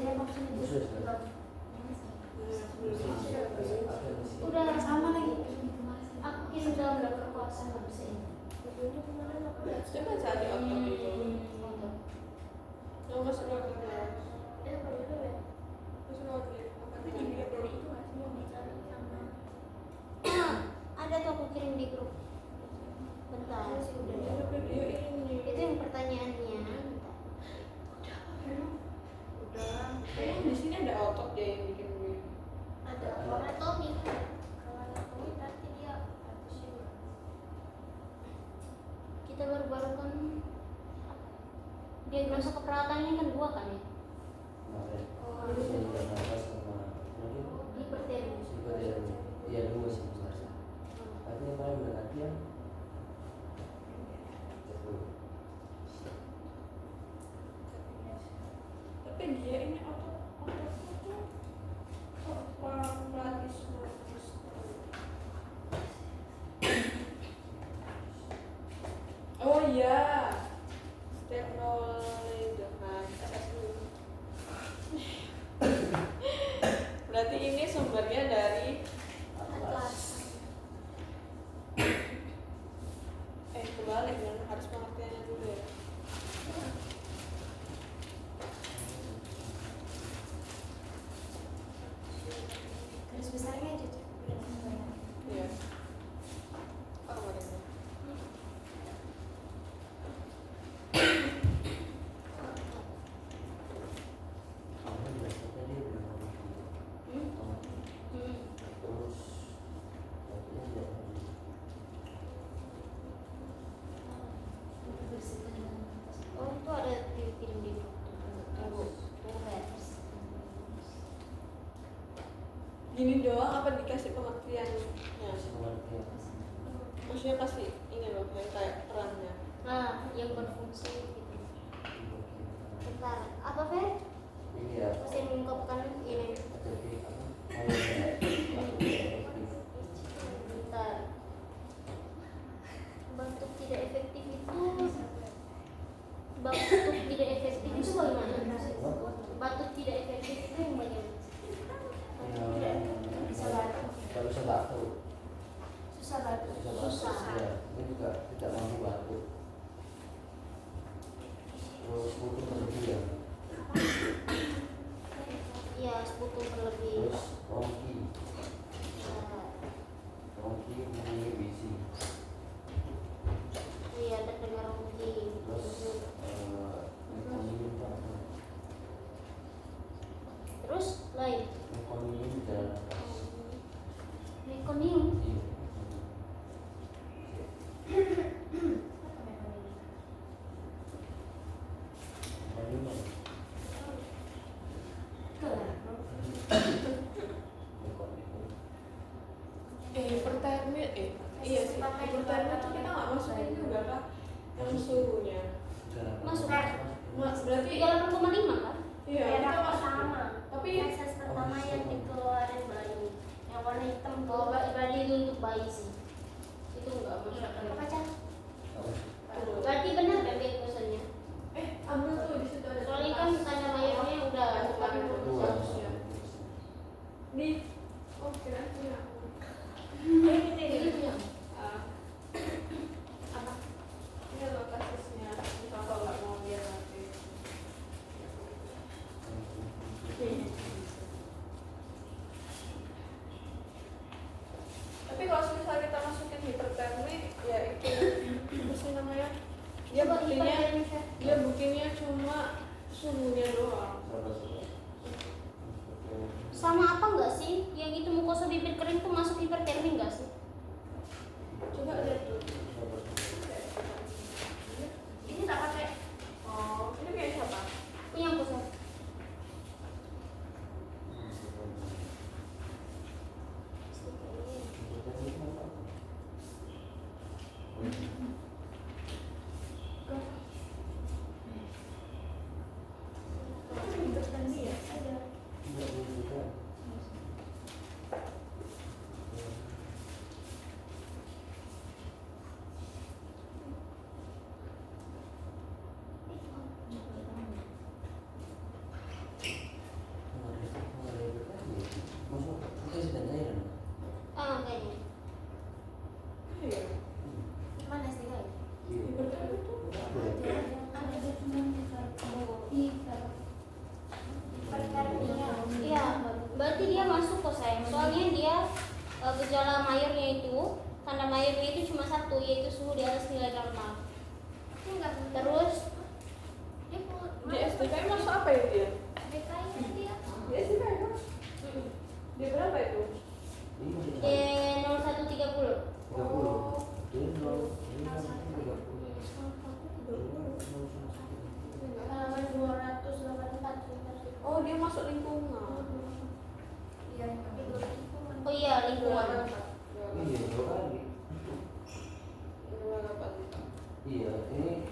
saya maksudnya udah sama lagi. Aku kirim dalam berkuasa nggak bisa ini. Coba cari otot itu. Yang masuk lagi. Ada tuh aku kirim di grup. Bentar. Itu yang pertanyaannya. Udah. Di sini ada otot deh yang bikin gue. Ada anatomi. Kalau anatomi berarti dia kita baru-baru kan diagnosa keperawatannya kan 2 kan ya? Hipertermi. Iya 2 sih besar. Tapi yang paling mendekati yang Tapi dia ini ototnya tuh platisme. Oh iya, sternolidongan SSU. Berarti ini sumbernya dari Atlas. kebalik kan, harus pengertiannya dulu ya. Garis besarnya aja. Iya. Apa kemarinnya? Oh itu ada dikirim di grup. Tunggu beres. Gini doang apa dikasih pengertiannya? pengertian. Maksudnya kasih ini loh yang kayak perannya. Nah, yang berfungsi gitu. Bentar, apa Fer? Ini ya Masih mengungkapkan ini. Bentar. Batuk tidak efektif itu bagaimana? Batuk tidak efektif itu yang bagaimana? Bisa batuk. Kalau bisa batuk, Susah batuk. susah. Ya, ini juga tidak mampu batuk. Terus butuh berlebih ya. Iya, sekutu berlebih. Terus rongki mempunyai bisi. Iya, terdengar mungkin. Terus mekonium apa? Terus lain. Mekonium jalan nafas. Mekonium. Iya. Mekonium apa? Mekonium. Hipertermi iya sih. Hipertermi itu kita nggak masukin juga kah? Yang suhunya. Masuk. Berarti 38,5 kan? iya kita masukin. Tapi Feses pertama yang dikeluarin bayi. Yang warna hitam. Oh, berarti itu untuk bayi sih. Itu enggak masuk. Apa Cak? Berarti benar kan diagnosanya? ambil tuh di situ ada. Soalnya kan tanda lahirnya udah bukan Seharusnya. Di kira punya. ini punya apa? Ini loh kasusnya. Misal kalau nggak mau dia nanti. Tapi kalau misalnya kita masukin hipertermi, ya itu apa sih namanya? gejala mayornya itu, tanda mayornya itu cuma satu, yaitu suhu di atas nilai normal. Terus Di SDKI masuk apa ya dia? DKI dia Di SDKI mas? Di berapa itu? Ini masih D 0130. 30. Dia 30. Halaman 284. Oh dia masuk lingkungan. Oh iya, lingkungan. Iya, 2 kali. Iya, ini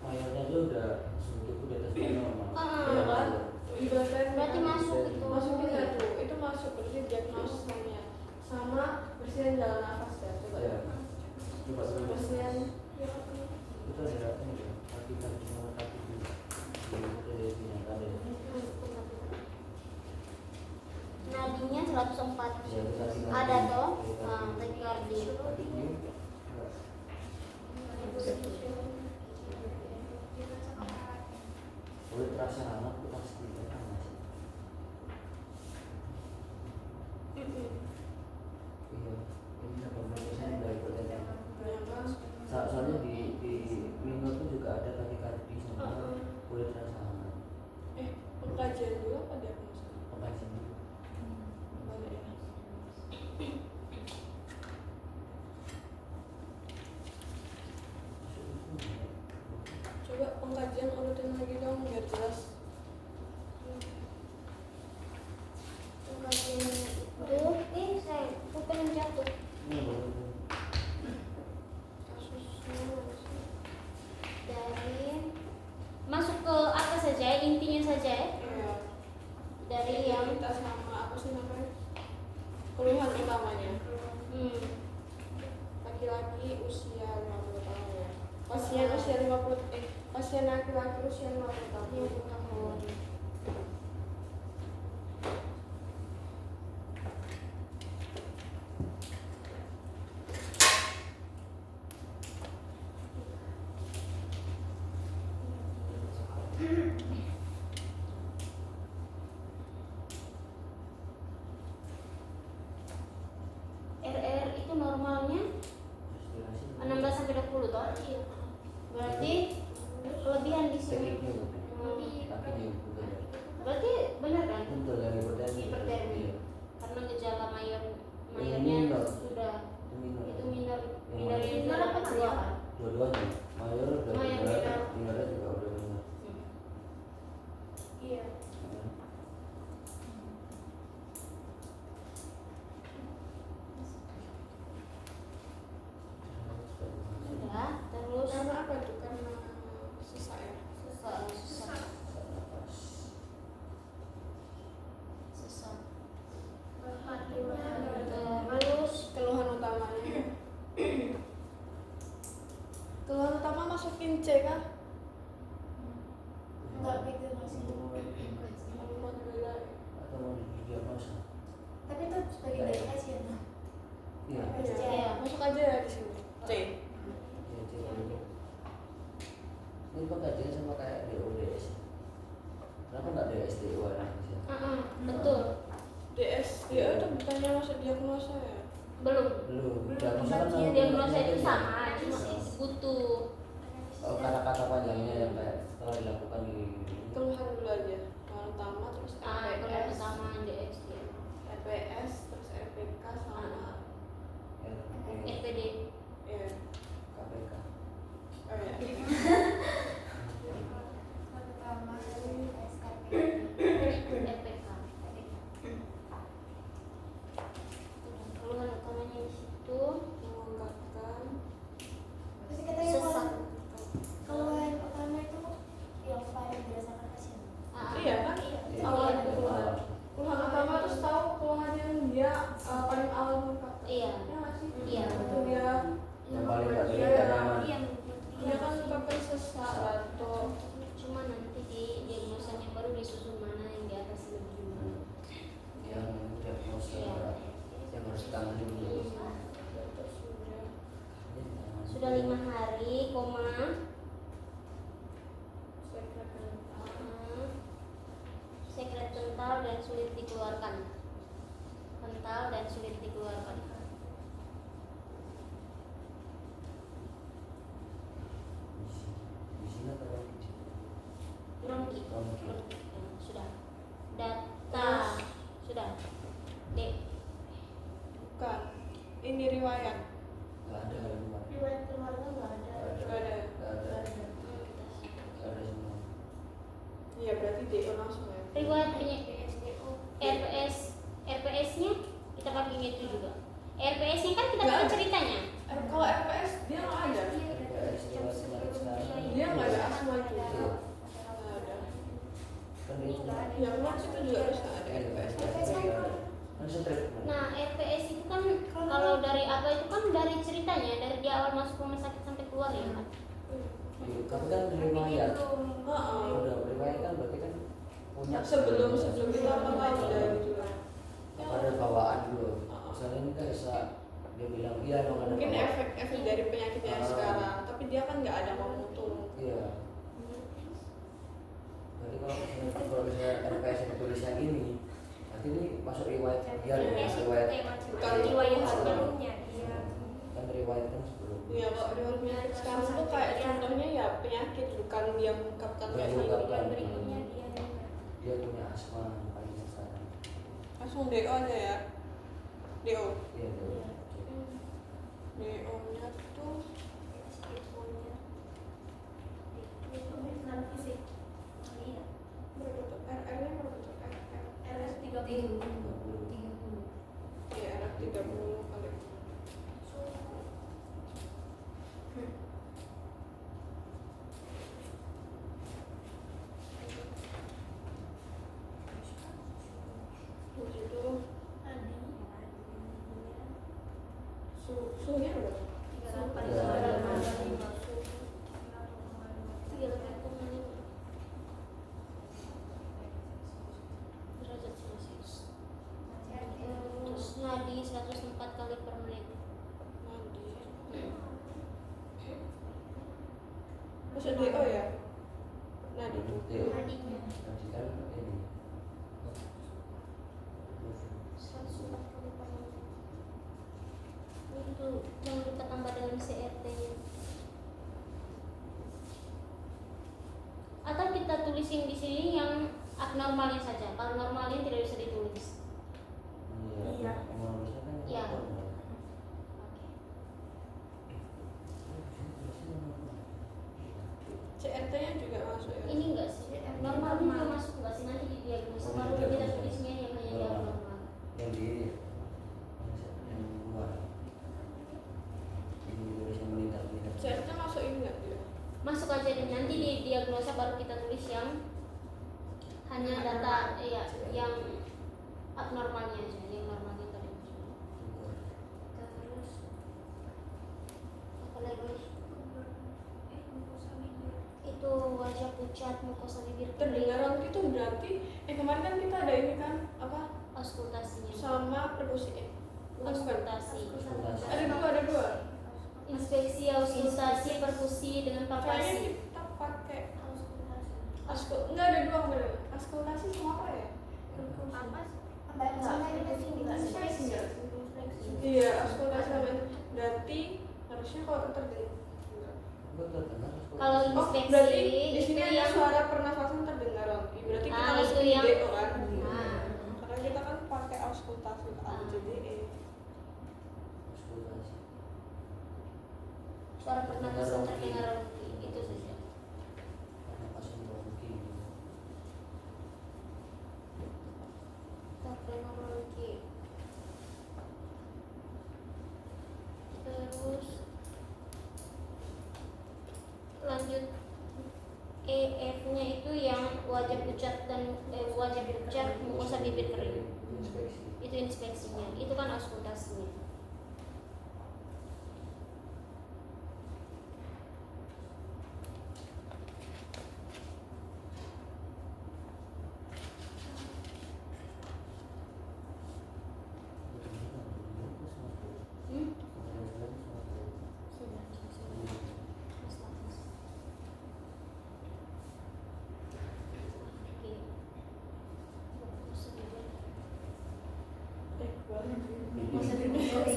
mayornya aja udah suhu di atas normal. Iya kan? Berarti masuk itu. Masukin satu, itu masuk berarti diagnosanya sama bersihin jalan nafas ya. Coba. Ya. Coba dulu. Bersihin. Itu ada ini ya, kaki sama kaki di televisinya tadi. Nadinya 104. Ya, itu tadi nadi. Ada toh? Iya, Nah, tadi. takikardi. Tadi ini, boleh terasa anak itu pasti kan masih. Iya, ini apa namanya dari pertanyaan. Soalnya di minum tuh juga ada takikardi sama boleh terasa anak. Pengkajian dulu apa diagnosa? Pengkajian dulu. Banyak ya. Coba pengkajian urutin lagi dong biar jelas. Itu, saya bukan yang jatuh. Ini boleh. Kasusnya mana sih? Dari masuk ke apa saja, intinya saja ya. Iya. Dari yang kita sama apa sih namanya? Keluhan utamanya. Laki-laki usia 50 tahun ya. Pasien usia 50 pasien laki-laki usia 50 tahun. RR itu normalnya 16 sampai 20 toh? Berarti kelebihan di sini. Tekniknya bukan. Kakinya bukan. Berarti benar kan? Betul yang hipertensi. Hipertermi. Iya. Karena gejala mayornya minor. sudah Itu minor. itu minor. Yang Minor apa dua kan? Dua-duanya. Mayor udah Mayor, benar, minor. minornya juga udah benar. Iya. Sudah. Terus Karena apa itu? Karena sesak ya. susah. Terus Keluhan utamanya. Keluhan utama masukin C kah? Alhamdulillah. Atau mau didiagnosa. Tapi itu sebagai dari pasien. Iya. Iya. Masuk aja ya di sini. C. Iya, iya. Ini pengkajian sama kayak DODS. Kenapa nggak DSDO aja? betul. DS dia itu bukannya masuk diagnosa ya? Belum. Belum. Belum, Diagnosa kan pengkajian. Diagnosa itu sama, cuma butuh kata-kata panjangnya yang kayak setelah dilakukan ini. Keluhan dulu aja. Keluhan utama terus keluhan EPS, utama DXD, EPS terus EPK sama FPD. ya. KPK. Oh ya. FPK. Keluhan utamanya di situ Mengungkapkan Terus katanya sesak. keluhan utama itu yang paling dirasakan pasien. iya kan? Iya. Awal Iya. itu keluhan. Keluhan utama terus tahu keluhan yang dia paling awal mengungkapkan. Iya. Ya nggak sih? Iya. Itu dia. Yang paling nggak Iya. tidak nyaman. Dia kan ungkapkan sesak batuk. Cuma nanti di diagnosanya baru disusun mana yang di atas lebih gimana. Yang diagnosa Iya. yang harus ditangani dulu. Sudah 5 hari, koma. Sekret kental dan sulit dikeluarkan. Kental dan sulit dikeluarkan. riwayat. nggak ada riwayat. Riwayat keluarga nggak ada. Nggak ada. Nggak ada. Nggak ada semua. Iya berarti DO langsung ya. Riwayat RPS-nya kita pakai itu juga. RPS-nya kan kita Nggak pakai ada. ceritanya. Kalau RPS dia nggak ada. RPS riwayat penyakit sekarang. Dia nggak ada asma juga. Iya. Nggak ada. Kan dia cuma Yang Mars itu juga harus nggak ada RPS. kan strip. Nah, RPS itu kan kalau dari apa itu kan dari ceritanya, dari dia awal masuk rumah sakit sampai keluar ya kan. Tapi kan riwayat. Heeh. Udah riwayat kan berarti kan punya Sebelum itu apa udah gitu lah. ada bawaan dulu. Misalnya ini kan bisa dia bilang iya dong ada Mungkin bawaan. efek dari penyakitnya yang sekarang, tapi dia kan nggak ada memutung. Iya. Jadi kalau misalnya RPS yang tulisnya ini, nanti ini masuk riwayat dia riwayat Bukan riwayat sebelumnya. Iya. kan riwayat kan sebelum. Iya, kalau riwayat penyakit sekarang tuh kayak contohnya ya penyakit, bukan dia mengungkapkan Dia kayak mengungkapkan. gini. Berikutnya dia Dia punya asma paling sekarang. Langsung DO aja ya. DO. Iya dia. DO-nya tuh berapa tuh? RR-nya berapa tuh? RR 30. Iya, RR 30 kali. Terus itu suhunya berapa? derajat Celcius. Terus nadi 104 kali per menit. Masuk DO ya? Nah, itu. Dia. Nadinya. Nanti kan ini. 104 kali per menit. Itu yang kita tambah dengan CRT-nya. Atau kita tulisin di sini yang abnormalnya saja. Kalau normalnya tidak bisa ditulis. Iya. Emang harusnya kan Iya. normal. CRT-nya juga masuk ya? Ini enggak sih? Normalnya juga masuk enggak sih? Nanti di diagnosa baru kita tulisnya yang hanya yang abnormal. Yang di yang luar. Ini tulis yang meningkat. CRT masuk ini nggak dia? Masuk aja deh, nanti di diagnosa baru kita tulis yang hanya data ya yang abnormalnya aja, yang normalnya tadi. Terus apa lagi? Itu wajah pucat, mukosa bibir kering, Terdengar itu berarti kemarin kan kita ada ini kan apa auskultasinya, sama perkusi bukan. auskultasi, Ada dua. inspeksi, auskultasi, perkusi dengan Kayaknya palpasi. kita pakai enggak ada dua bener. Auskultasi sama apa ya? Inspeksi nggak? Iya, auskultasi sama itu. Berarti harusnya kalau terdengar. Kalau Oh, inspeksi berarti di itu sini ada yang suara pernafasan terdengar. Berarti kita Ah, masuk itu di yang- DO kan? Nah. Karena kita kan pakai auskultasi jadi suara pernapasan terdengar itu saja. Terpenologi. Terus lanjut EF-nya itu yang wajah pucat dan wajah pucat, mukosa bibir kering. Itu inspeksinya. Itu kan auskultasinya. Hmm? Sudah. Mas Lapas. Oke. Mukosa bibir. boleh. Mukosa bibir kering.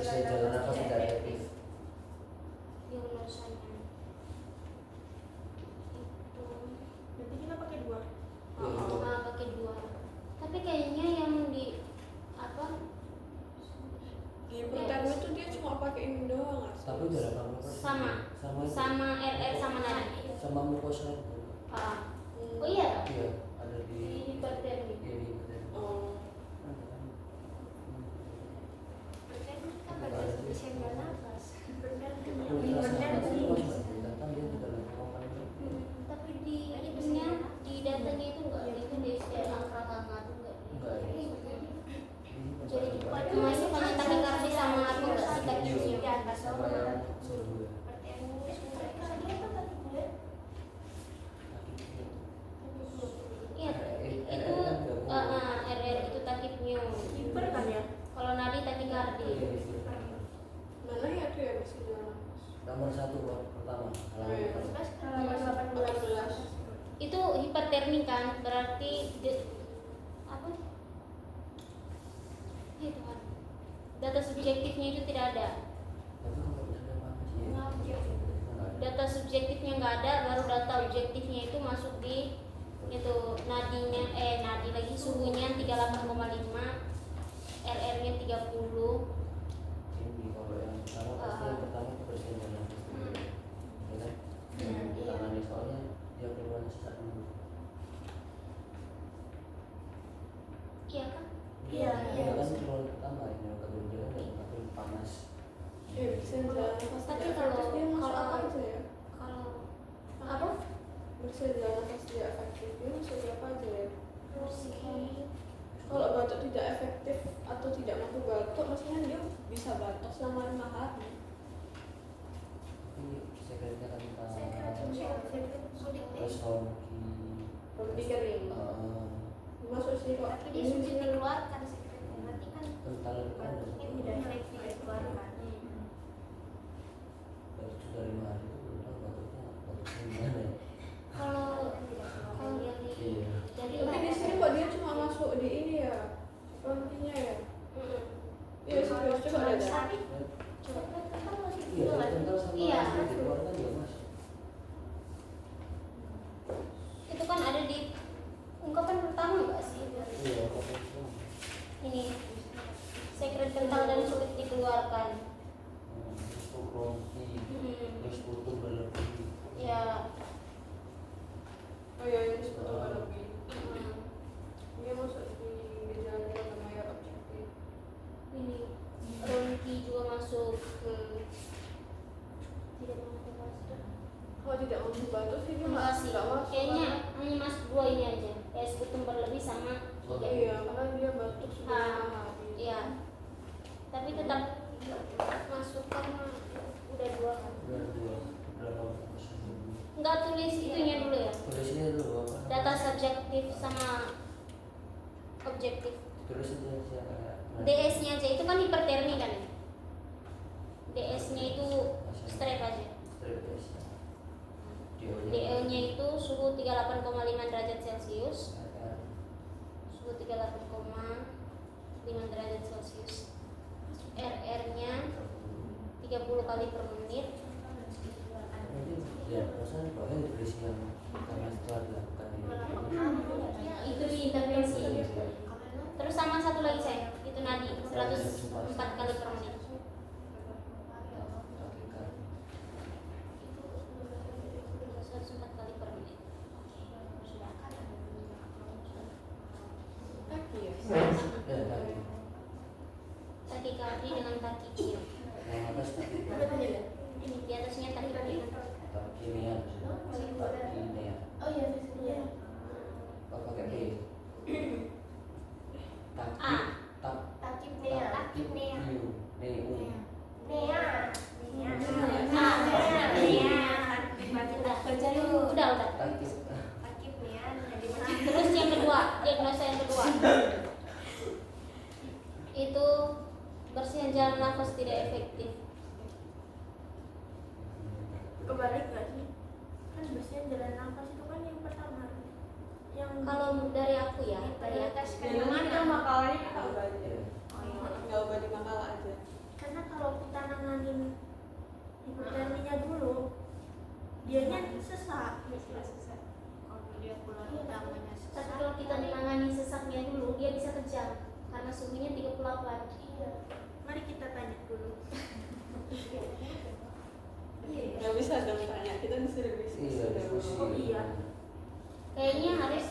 Bersihin jalan nafas tidak efektif. Yang rasanya itu Berarti kita pakai 2. pakai 2. Tapi kayaknya yang di apa? Di pertama itu dia cuma pakai ini doang nggak sih? Tapi udah 80%. Sama. Sama itu. Sama RR sama nadi. Sama mukosa itu. Oh iya. Iya, ada di Di hipertermi. iya di badan. Oh. Ada kan? Kan pada spesial nafas. Ultrasound itu pas datang dia tidak lakukan itu. Tapi di itunya di datanya itu enggak itu di angka-angka itu enggak. Enggak ya. Jadi masuk hanya takikardi sama apa enggak sih takipnya? Di atas Sama yang seru ya. Iya, itu RR itu takipnya. Hiper kan ya? Kalau nadi takikardi. Mana ya tuh ya masih jalan nafas? Nomor 1 pertama. Halaman 18. Itu hipertermi kan, berarti apa? Itu kan. Data subjektifnya itu tidak ada. Data subjektifnya nggak ada, baru data objektifnya itu masuk di itu nadinya nadi lagi suhunya 38,5, RR-nya 30. Ini kalau yang pertama pasti yang pertama kebersihan jalan nafas dulu. Ya kan? Tangani soalnya dia keluar sesak dulu. Iya kan? Iya. Dia kan keluar pertama ini yang kedua dia kan tapi panas. Bisa jalan nafas. Tapi tidak kalau- efektif, dia masuk kalau- apa aja ya? Kalau apa? Bisa jalan nafas tidak efektif, dia masuk apa aja ya? Kalau batuk tidak efektif atau tidak mampu batuk, maksudnya dia bisa batuk selama 5 hari. Ini sekretnya kan kita Sulit. Rambut kering. Masuk sih kok. Tapi dia sulit dikeluarkan sekretnya. Berarti kan kental itu kan batuknya tidak efektif dikeluarkan. baru sudah 5 hari itu belum tahu batuknya gimana ya. Kalau yang di Iya. dari Tapi di sini kok dia cuma masuk di ini ya, rongkinya ya. Iya sih, coba ada. Tapi coba kan masih Iya, dulu kan. kental sama Iya. asli dikeluarkan dia masuk. itu kan ada di ungkapan pertama enggak sih? Iya, apa itu? Ini sekret kental dan sulit dikeluarkan. Masuk rongki, terus tutup berlebih. Ya. Oh iya, ini sebetulnya lebih. hmm, Dia masuk di gejala namanya objektif. Ini Ronki juga masuk ke tidak mampu masuk. Kalau tidak mampu batuk sih dia Enggak sih, nggak masuk. kayaknya hanya masuk 2 ini aja. Skutum berlebih sama Iya, karena dia batuk sudah Ah, 5 hari. iya. Tapi tetap masuk karena udah 2 kan. Udah dua berapa persen dulu. Enggak tulis itunya dulu ya. Tulisnya dulu apa? Data subjektif sama objektif. Tulisnya siapa? DS-nya aja itu kan hipertermi kan. DS-nya itu straight aja. DO-nya itu suhu 38,5 derajat Celcius. Suhu 38,5 derajat Celcius. RR-nya 30 kali per menit. Ya, perasaan pokoknya ditulis yang karena setelah dilakukan Itu di intervensi. Terus sama satu lagi saya, itu nadi 104 kali per menit. 104 kali per menit. Kaki ya. Takikardi dengan takikio. yang atas tadi Ini di atasnya takikio. takinian takinian Oh iya. apa pakai B takip A. tak Takip nea. Takip nea. neu Nea. Udah. takip Takip nea. Terus yang kedua, diagnosa yang kedua. Itu bersihan jalan nafas tidak efektif. Kebalik nggak sih? Kan biasanya jalan nafas itu kan yang pertama. Yang Kalau dari aku ya, dari tes Yang mana makalahnya kita ubah aja. Nggak ubah di makalah aja. Karena kalau kita nanganin hiperterminya dulu, dianya sesak. Kalau dia pulang utamanya sesak. Tapi kalau kita menangani sesaknya dulu, dia bisa kejang karena suhunya 38. Iya. Mari kita tanya dulu. Nggak bisa dong tanya, kita disuruh diskusi. Iya, diskusi. Oh iya. Kayaknya harus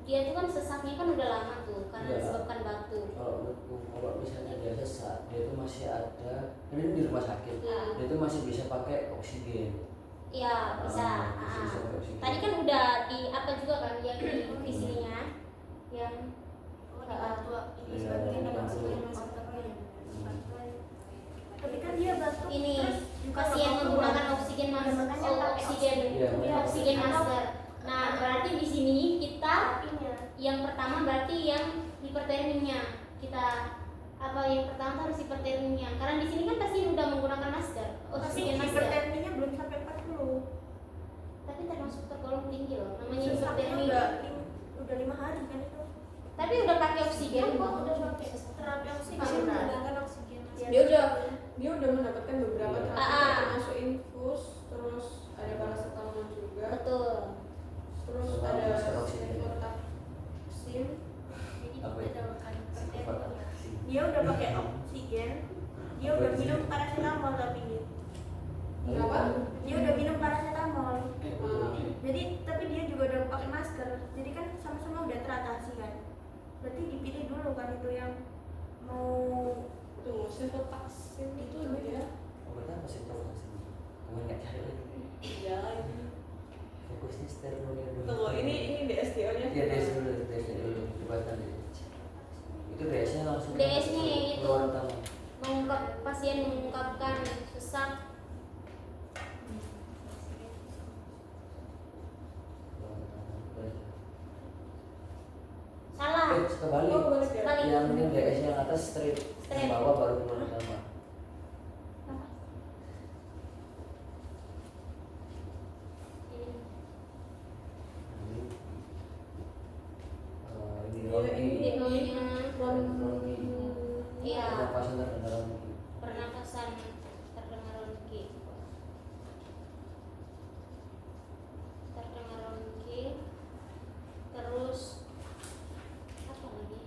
dia tuh kan sesaknya kan udah lama tuh karena Iya. disebabkan batu. Kalau misalnya dia sesak, dia itu masih ada, ini di rumah sakit, dia itu masih bisa pakai oksigen. Iya bisa. Masih bisa pakai oksigen. Tadi kan udah di apa juga kan yang di sininya yang Ini Iya, sebagian dibantu. Tapi kan dia batuk ini terus juga pasien nggak menggunakan keluar. oksigen Makanya pakai oksigen Iya. oksigen masker. Nah berarti di sini kita Apinya. yang pertama berarti yang hipertermia kita apa yang pertama tuh harus hipertermia karena di sini kan pasti udah menggunakan masker Tapi oksigen masker hiperterminya belum sampai 40. tapi termasuk tergolong tinggi loh namanya Sesaknya hipertermia udah 5 hari kan itu. tapi udah pakai oksigen kok Udah pakai terapi oksigen. Menggunakan oksigen. Dia udah mendapatkan beberapa Iya. terapi, termasuk infus, terus ada paracetamol juga, betul terus Sama ada masker oksigen. Cefotaxime. Jadi Apa kita itu? doakan Apa? hipertermia. Dia udah pakai oksigen. Dia Apa udah itu? minum paracetamol tapi dia. Kenapa? Dia udah minum paracetamol. Hmm. Jadi tapi dia juga udah pakai masker. Jadi kan sama-sama udah teratasi kan. Berarti dipilih dulu kan itu yang mau Tuh, cefotaxime itu dia. Obatnya masih tahu sih. Kamu nggak cari lagi. Ya, ini. Fokusnya steroidnya dulu. Tunggu, ini DSDO-nya. Iya, DS dulu, DS dulu. Coba tadi. Itu DS-nya langsung. DS-nya yang itu. Keluar utama. mengungkap pasien mengungkapkan sesak salah Kebalik. Oh, balik ya. Balik. Yang ini DS yang atas straight, Straight. yang bawah baru keluar utama. Ini Ronki. Ronki. Iya. Pernapasan terkena Ronki. Pernapasan terdengar Ronki terus apa lagi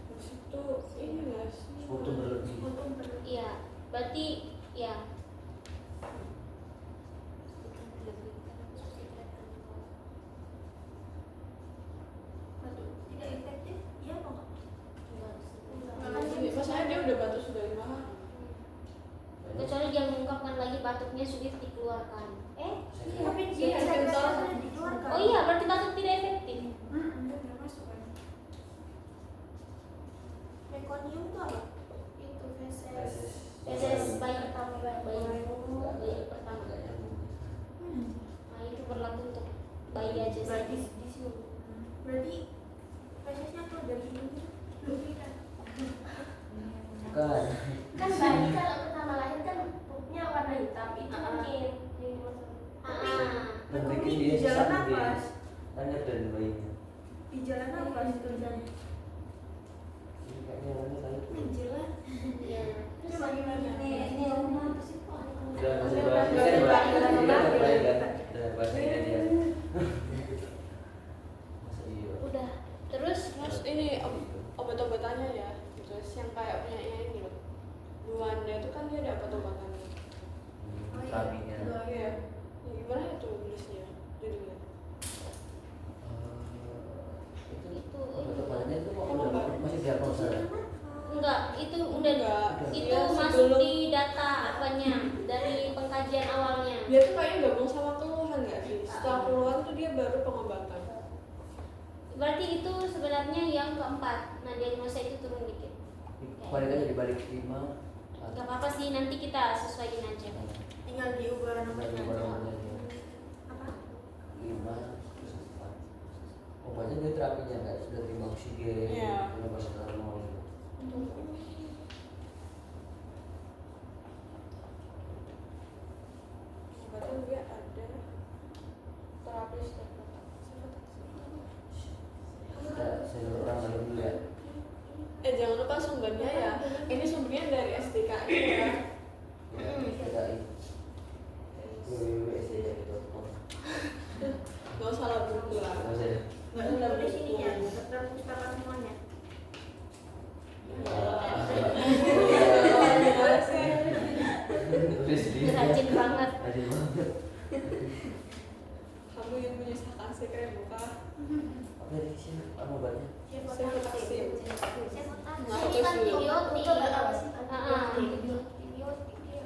Terus itu ini nggak sih? Foto berlebih. iya berarti ya tidak efektif, iya kok. Masalahnya dia udah batuk sudah 5 hari. kecuali dia mengungkapkan lagi batuknya sulit dikeluarkan Tapi dia sudah dikeluarkan. oh iya berarti batuk tidak efektif Dia udah masuk kan. Mekonium itu apa? Itu feses. feses bayi pertama bayi pertama Nggak nyambung. nah itu berlaku untuk bayi aja Berarti sih di sini. Berarti fesesnya keluar dari hidung. Bukan. Bukan. kan bayi kalau pertama lahir kan pupnya warna hitam itu mungkin Tapi Dan Mekonium bikin di dia jalan sesak nafas. mungkin. Tanya dan bayinya. Di jalan nafas tulisannya. Ini kayaknya orangnya tahu. Anjir lah. ya Coba gimana? ini rumah apa sih kok Udah masih bahas ini kan bahas ini kan bayi kan. Udah bahas ini aja. Masa iya. udah terus Terus ini obat-obatannya ya. Terus yang kayak punyanya ini loh. Luanda itu kan dia ada obat-obatannya. Terapinya. Iya. Ya, gimana itu nulisnya? Judulnya. itu Obat-obatannya itu kok udah masih diagnosa ya? enggak itu udah Enggak. itu Dia masuk sebelum- di data apanya dari pengkajian awalnya Dia tuh kayaknya gabung sama keluhan nggak sih? Setelah keluhan tuh dia baru pengobatan. berarti itu sebenarnya yang keempat nah diagnosa itu turun dikit Balik aja dibalik 5. nggak apa-apa sih nanti kita sesuaiin aja Tinggal diubah Balik namanya. namanya Apa? 5 terus 4. Obatnya dia terapinya nggak sudah terima oksigen, Iya. terima paracetamol. Obatnya dia ada terapis Kita saya orang lain dulu ya. jangan lupa sumbernya ya. Ini sumbernya dari SDKI ya. SDKI www.sdki.com. Gak usah lah buku lah. Nggak usah di sini ya, daftar pustaka semuanya. Rajin banget. Rajin banget. Kamu yang punya sakase kayak buka. Apa ini sih? Apa banyak? Saya vaksin. Ini kan antibiotik. Antibiotik ya.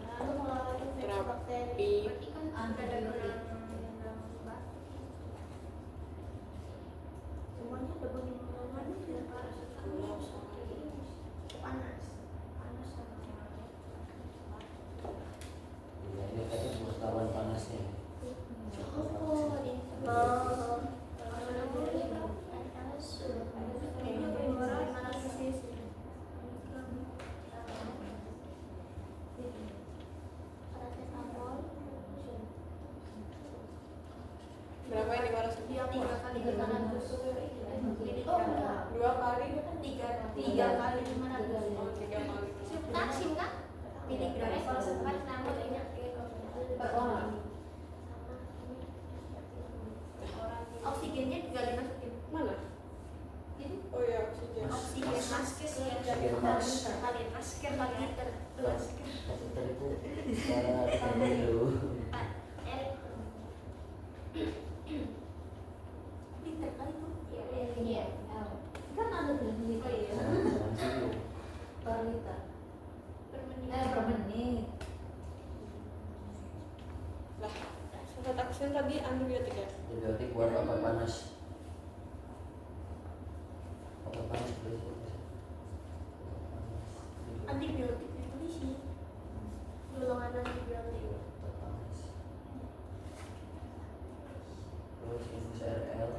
Lalu melawan infeksi bakteri. Berarti kan antibiotik. Semuanya ada bagaimana sih? Panas sama Ya, ini katanya buat lawan panasnya. Berapa ini harus? Dia 3 kali 500. Dua kali? 3 kali 500. Oh, 3 kali. Taksim kan? Miligram. Kalau sempat nama banyak Oksigennya juga dimasukin. Mana? Oh iya, oksigen. Oksigen masker Oksigen masker. kali masker kali liter. Masker itu cara diambil dulu. Liter kali tuh. Iya. Kan ada tuh di situ ya. Jangan situ. Per liter. Per Per menit. Lah, vaksin tadi antibiotik ya? Antibiotik buat obat panas. Obat panas berarti. Antibiotik ditulis sih. Golongan antibiotik. Obat panas. Terus infus RL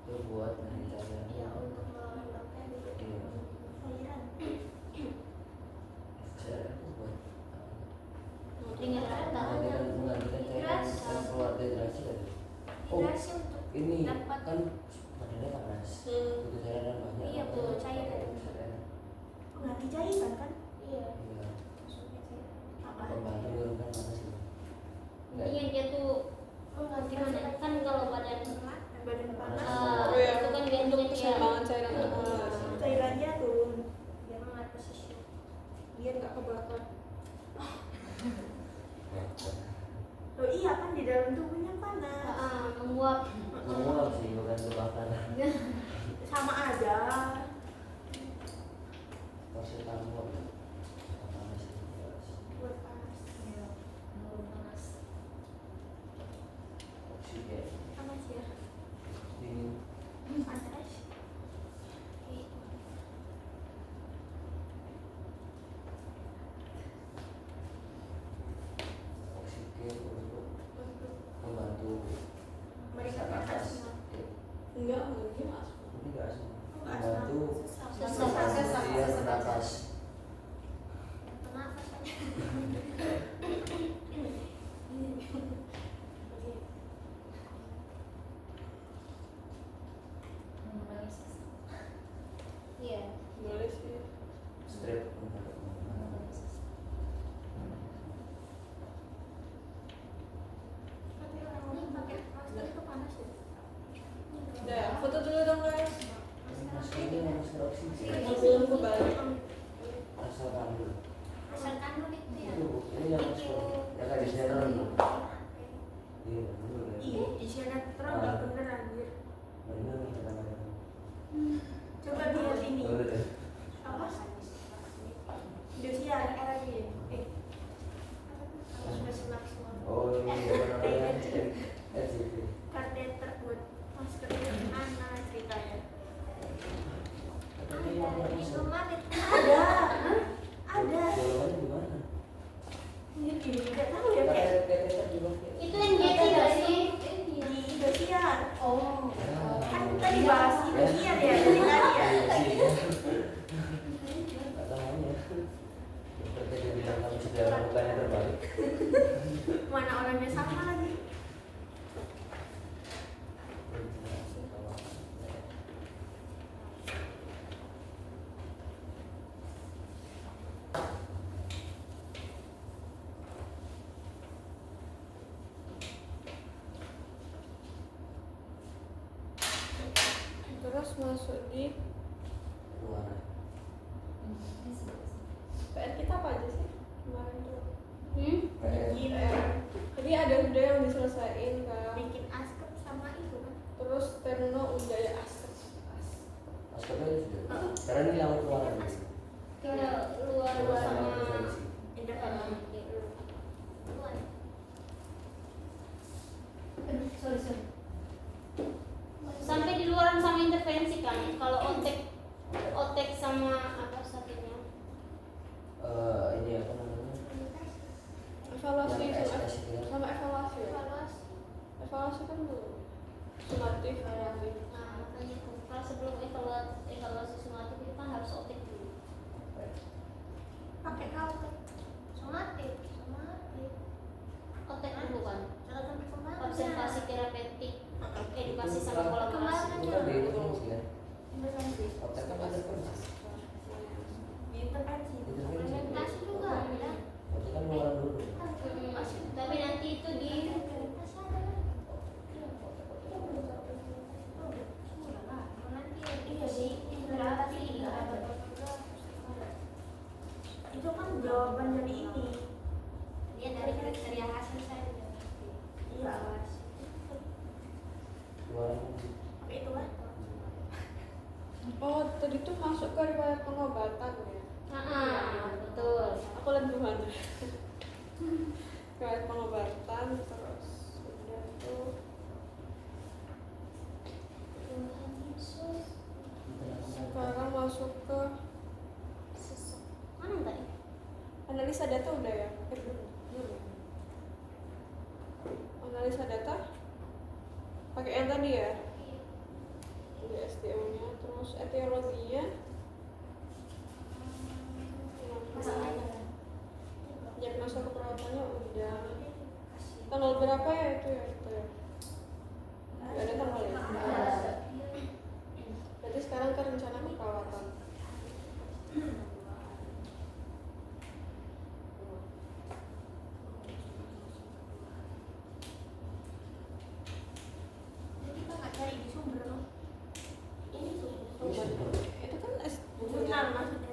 itu buat dari cairan. Ya untuk melawan bakteri. Iya. Cairan. Infus RL itu buat Dengan menggantikan cairan yang keluar dehidrasi tadi. Oh, Dehidrasi untuk ini dapat kan badannya panas. Butuh cairan banyak. Iya, butuh cairan. Ganti cairan kan? iya. Iya. Apa? Pembantu menurunkan panas itu. Intinya dia tuh gimana kan kalau badan Badan panas. Oh iya. itu kan gantung itu ya. Keseimbangan cairan. Cairannya turun. Dia mengatur sesuatu. Biar nggak kebakar. Oh iya kan di dalam tubuhnya panas. Menguap. Menguap sih, bukan kebakaran. Sama aja. Paracetamol. Panas itu jelas. Buat panas. Menurun panas. Oksigen. Panas ya. Dingin. Panas. Oksigen untuk Untuk membantu mereka sesak nafas. asma. Enggak, mungkin mas. Ini enggak asma. Asma. Membantu Sesak. dia bernafas. Kenapa sih? Iya. Boleh sih. Strip. Tapi orang ini pakai masker itu panas ya. Udah, foto dulu dong guys. Masker ini masker oksigen. Belum kebalik. Asal kandung. Asal kandung itu ya. Itu ini yang masker. Ya kayak di channel itu. Iya, bener ya. Iya, di sinetron nggak bener anjir. Bener kadang-kadang. Coba lihat ini. Bener ya. Apa? Indosiar lagi. Sudah senang semua. Oh ini apa namanya? SCP. Kateter buat masker ini mana ceritanya? Tapi yang Ada di masker. Somalit. Ada. Ada. Golongannya gimana? Ini nggak tahu ya kayak Kayak juga. Itu yang jadi nggak sih? di Indosiar. Oh. Kan tadi bahas Indosiar ya dari tadi ya. Nggak tahu ya. Seperti yang bilang kamu sudah melakukannya terbalik. Mana orangnya sama lagi. masuk di luar. PR kita apa aja sih kemarin tuh? PR. Jadi ada udah yang diselesain kan. bikin askep sama itu kan. Terus terno udah ya askep. Askepnya itu sudah. Sekarang ini yang keluar dulu. Ke luar sama konferensi. intervensi. Sorry. Sampai di luaran sama intervensi kan. Kalau otek sama apa satunya? Ini apa namanya? Evaluasi Yang SSI ya. sama evaluasi ya. Evaluasi kan belum. Sumatif. Nah, makanya tuh kalau sebelum evaluasi sumatif itu kan harus otek dulu. Pakai kau somatik. Otek dulu kan. Cara perkembangan. Observasi terapeutik, edukasi sama Itu kolaborasi. Itu kan di intervensi kan? Intervensi. Otak kan ada intervensi. Intervensi. Intervensi. Implementasi juga ada. Itu kan luaran dulu. Tapi nanti itu di Itu kan jawaban dari ini. dia dari kriteria hasil saya. Iya. Luaran. Pakai itu kan. Oh, tadi tuh masuk ke riwayat pengobatan ya. Betul. Aku lenduhan. Riwayat pengobatan terus udah tuh sekarang masuk ke Mana tadi? analisa data udah ya? Belum. Analisa data pakai yang tadi ya? Udah STO-nya, terus etiologinya. Diagnosa keperawatannya udah. Tanggal berapa ya itu ya? Gak ada tanggal ya? Berarti sekarang ke rencana keperawatan. Jadi kita nggak cari di sumber loh. Ini sumber. Itu kan Jurnal maksudnya.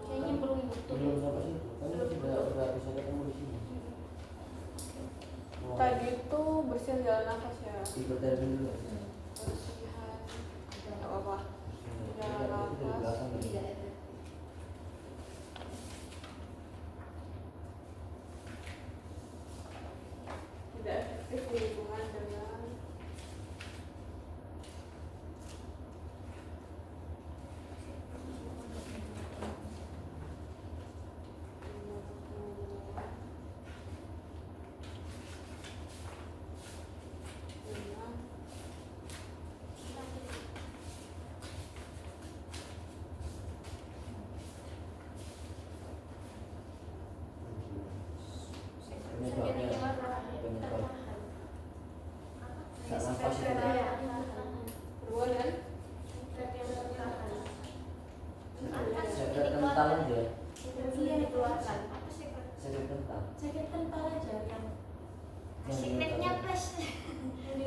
Kayaknya belum butuh. Belum sampai situ. Kan udah bisa ketemu di sini. tadi tuh bersihin jalan nafas ya. Hipertermi dulu. Bersihan. Gak apa-apa. Jalan nafas. Tidak efektif hubungan dengan Nafas itu hubungan dan sakit kental aja. Iya dikeluarkan. Apa sih? Sakit kental. Sakit kental aja yang Yang secretnya kental. plus.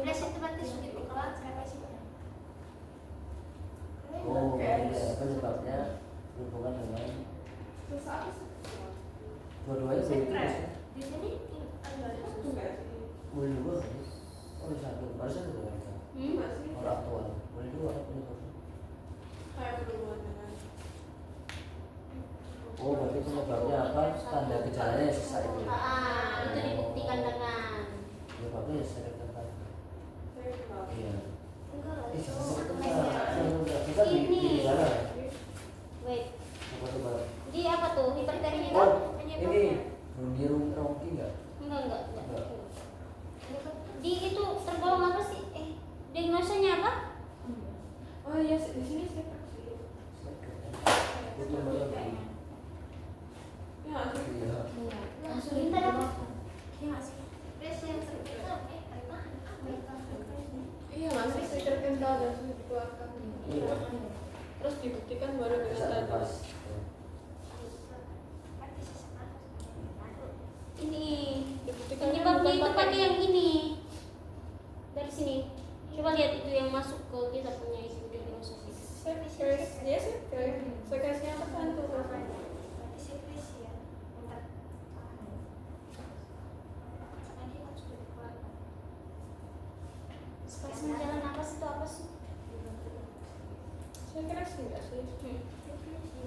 Plus itu berarti sulit dikeluarkan siapa sih? Oh iya, penyebabnya hubungan dengan dua-duanya begitu Secret. sih. Di sini ada enggak sih? Boleh dua kan? Oh satu, baru satu kan? Enggak sih? Orang aktual, boleh dua penyebabnya. Kayak berhubungan dengan Oh berarti penyebabnya apa? Tanda gejalanya ya sesak itu. Itu dibuktikan dengan Penyebabnya ya sakit kental. seksual. Iya. enggak lah. Sakit kental. Kita di sana. Wait, Coba. di apa tuh hipertermi kan? Oh ini Rundi Rongki nggak? Enggak. Enggak. Di itu tergolong apa sih? Diagnosanya apa? Oh iya, di sini seperti Itu berarti. ya sih. Iya. Langsung kita apa? Iya nggak sih? Plus yang terkenal pernikahan apa itu? Iya masih sekret kental dan sulit dikeluarkan. Iya. Terus dibuktikan baru dengan Sesak tadi. nafas. Ini Dibuktikan penyebabnya bukan itu pakai pakai yang ini. Dari sini. Coba lihat itu yang masuk ke kita punya itu. Sekresi, ya sih, sekresinya apa kan tuh? Sekresi ya. Bentar. Lagi harus dikeluarkan. Sekresi menjalan nafas itu apa sih? Sekresi nggak sih?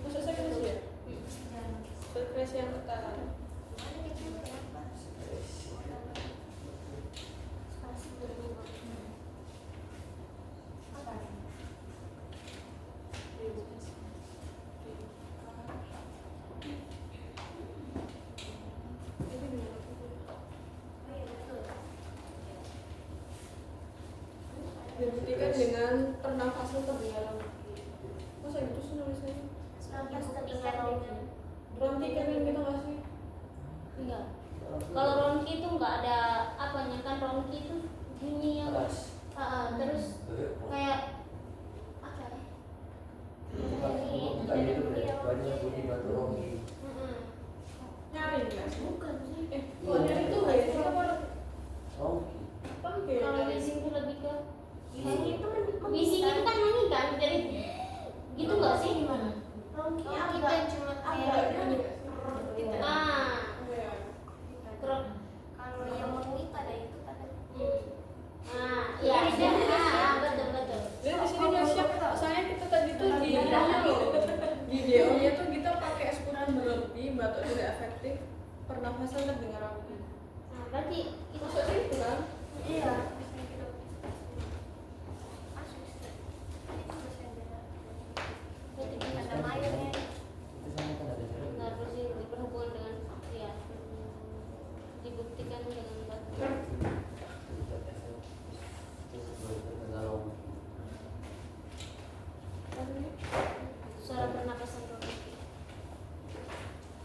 Maksud sekresi ya? Sekresi yang tekanan. Dibuktikan dengan pernafasan terdalam. Masa gitu sih nulisannya? Rontikan gitu nggak sih? Enggak. Kalau ronki itu nggak ada apanya kan, ronki itu bunyi yang keras. terus kayak apa ya? Bukan itu deh, banyak bunyi batu rongi. Nyari nggak sih? Bukan sih. Kok nyari itu nggak ya? Apa? Rongi. Panggil. Kalau bising itu lebih ke Bising itu bising itu kan nyanyi kan, jadi gitu nggak sih? Gimana? Ronki Kita agak cuma agak kayak bunyi nggak sih? gitu. Iya. Krok. Kalau yang murni pada itu pada Iya, betul betul. Dan di sini nggak siap, soalnya kita tadi tuh di di DO-nya tuh kita pakai sputan berlebih, batuk tidak efektif, pernafasan terdengar rapi. Nah, berarti itu Maksudnya itu kan? iya. berarti Ada mayonnya. Itu sama kan ada jarak. nggak harus berhubungan dengan ya dibuktikan dengan batu. Suara pernapasan ronki.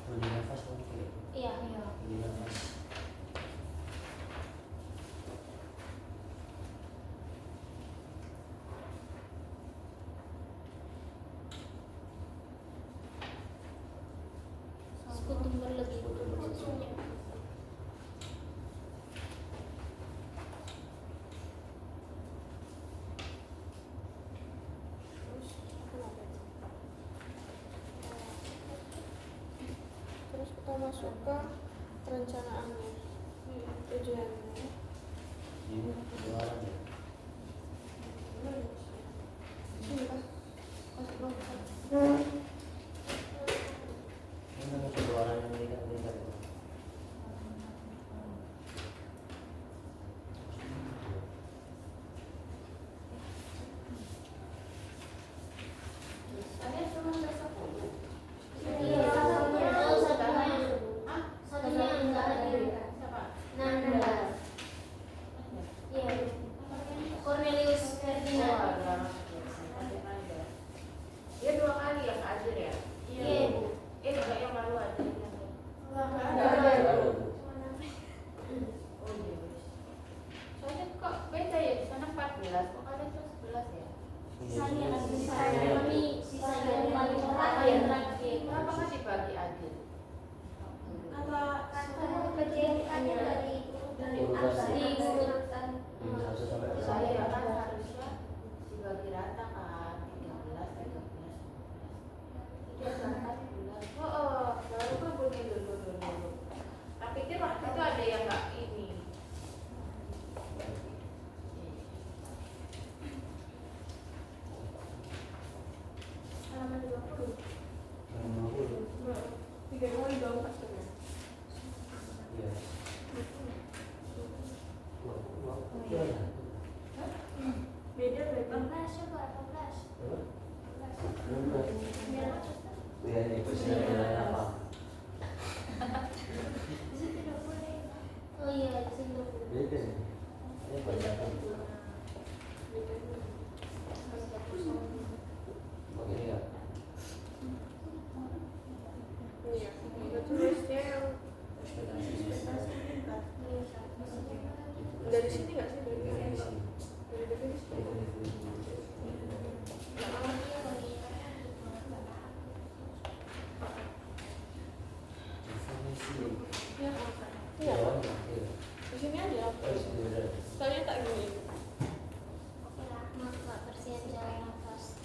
Bunyi nafas rongi. Iya. Bunyi nafas. Sekutum berlebih. Terus kita masuk ke perencanaannya, tujuannya. Ini jualan ya. Sini pas kasih nomor. Ini nama jualan yang meningkat itu. Ada cuma besok. Iya, satunya enggak hadir. Nanda. Iya. Cornelius Ferdinand. Dia 2 kali yang hadir ya? Iya, Bu. Enggak yang lalu ada. Nggak ada. Oh iya. Soalnya kok beda ya, di sana 14, kok kalian tuh 11 ya? Sisanya kami sisanya yang paling terakhir. Kenapa nggak dibagi adil? Kalau kejadiannya dari Urutan. Di urutan 1 sampai Saya 8. kan harusnya dibagi rata kan, 13, 13. Iya, 14. Baru kan bunyi dulu. Tapi pikir waktu itu ada yang nggak ini. halaman 20. 3 kali dong pastinya. Iya. Iya. Beda 18 coba 18. Iya, ini persiapan apa? Di situ 20. Oh iya, di sini. Beda nih. Ini banyak. Begini ya. Iya. Kita tulisnya yang dari sini nggak sih? Dari definisi. Dari definisi. Iya. Iya. Iya. Di sini aja. Soalnya tak gini. Oke lah, maaf Pak, bersihan jalan nafas.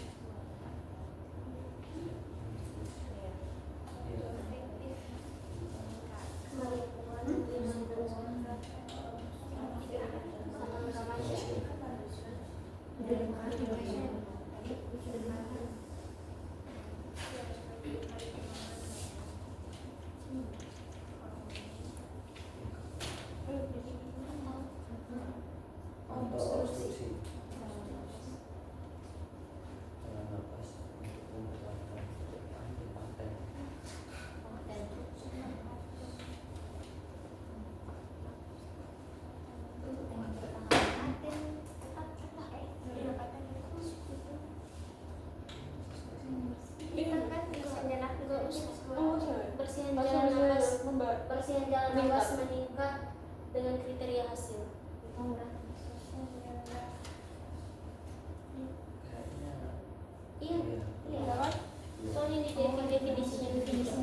Kebersihan jalan nafas meningkat dengan kriteria hasil. Kayaknya Iya, iya. iya kan? Soalnya di definisinya tidak.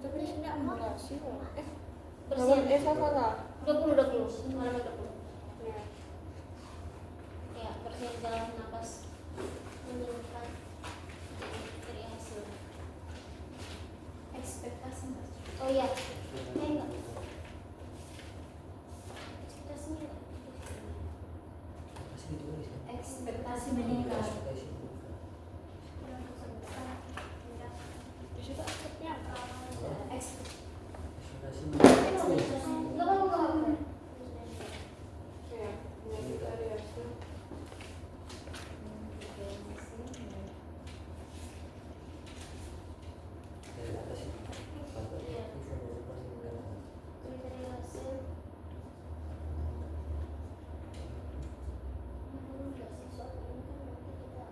Tapi di sini ambulasi kok. Bersihan. Salah. 20 halaman 20. Ya. Ya, bersihan jalan nafas meningkat dengan kriteria hasil. Ekspektasi Mas. Oh iya, enggak. Ekspektasinya enggak. Pasti ditulis kan? Ekspektasi meningkat. Ekspektasi meningkat. Di situ aksepnya apa? Ekspektasi meningkat. Enggak apa-apa. Ya, kriteria hasil. Dari atas itu. Faktor efektif dan meningkat. Kriteria hasil. Enggak sih, soal ini kan nanti kita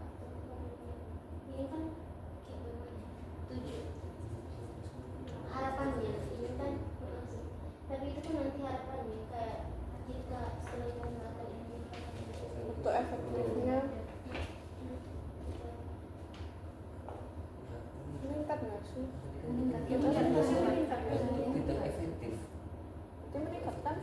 ini kan kayak gimana? 7 harapannya ini kan tapi itu kan nanti harapannya kayak jika setelah menggunakan ini Untuk efektifnya meningkat nggak sih? Meningkat. Kita Meningkat. meningkat nggak sih? Tidak efektif. Itu meningkat kan?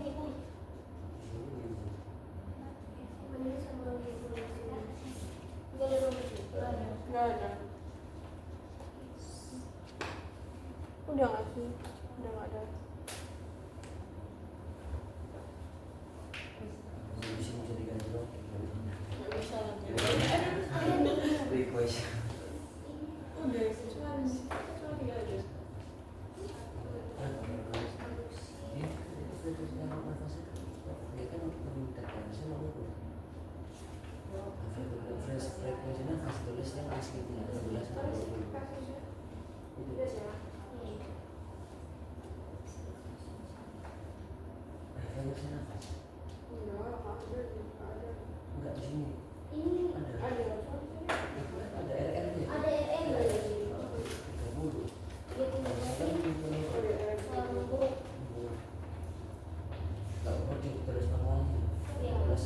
berapa kita enggak ada rumah juga. Nggak ada. Udah nggak sih? Udah nggak ada. Nggak bisa lagi. Request. Udah sih, cuma tinggal aja. Frekuensinya fase tulisnya aslinya 12 sampai 20. Frekuensi nafas enggak di sini Ini ada RR-nya ada RR nggak ya? 30. Dia punya buruk. Nggak perlu ditulis manualnya. Ya, 12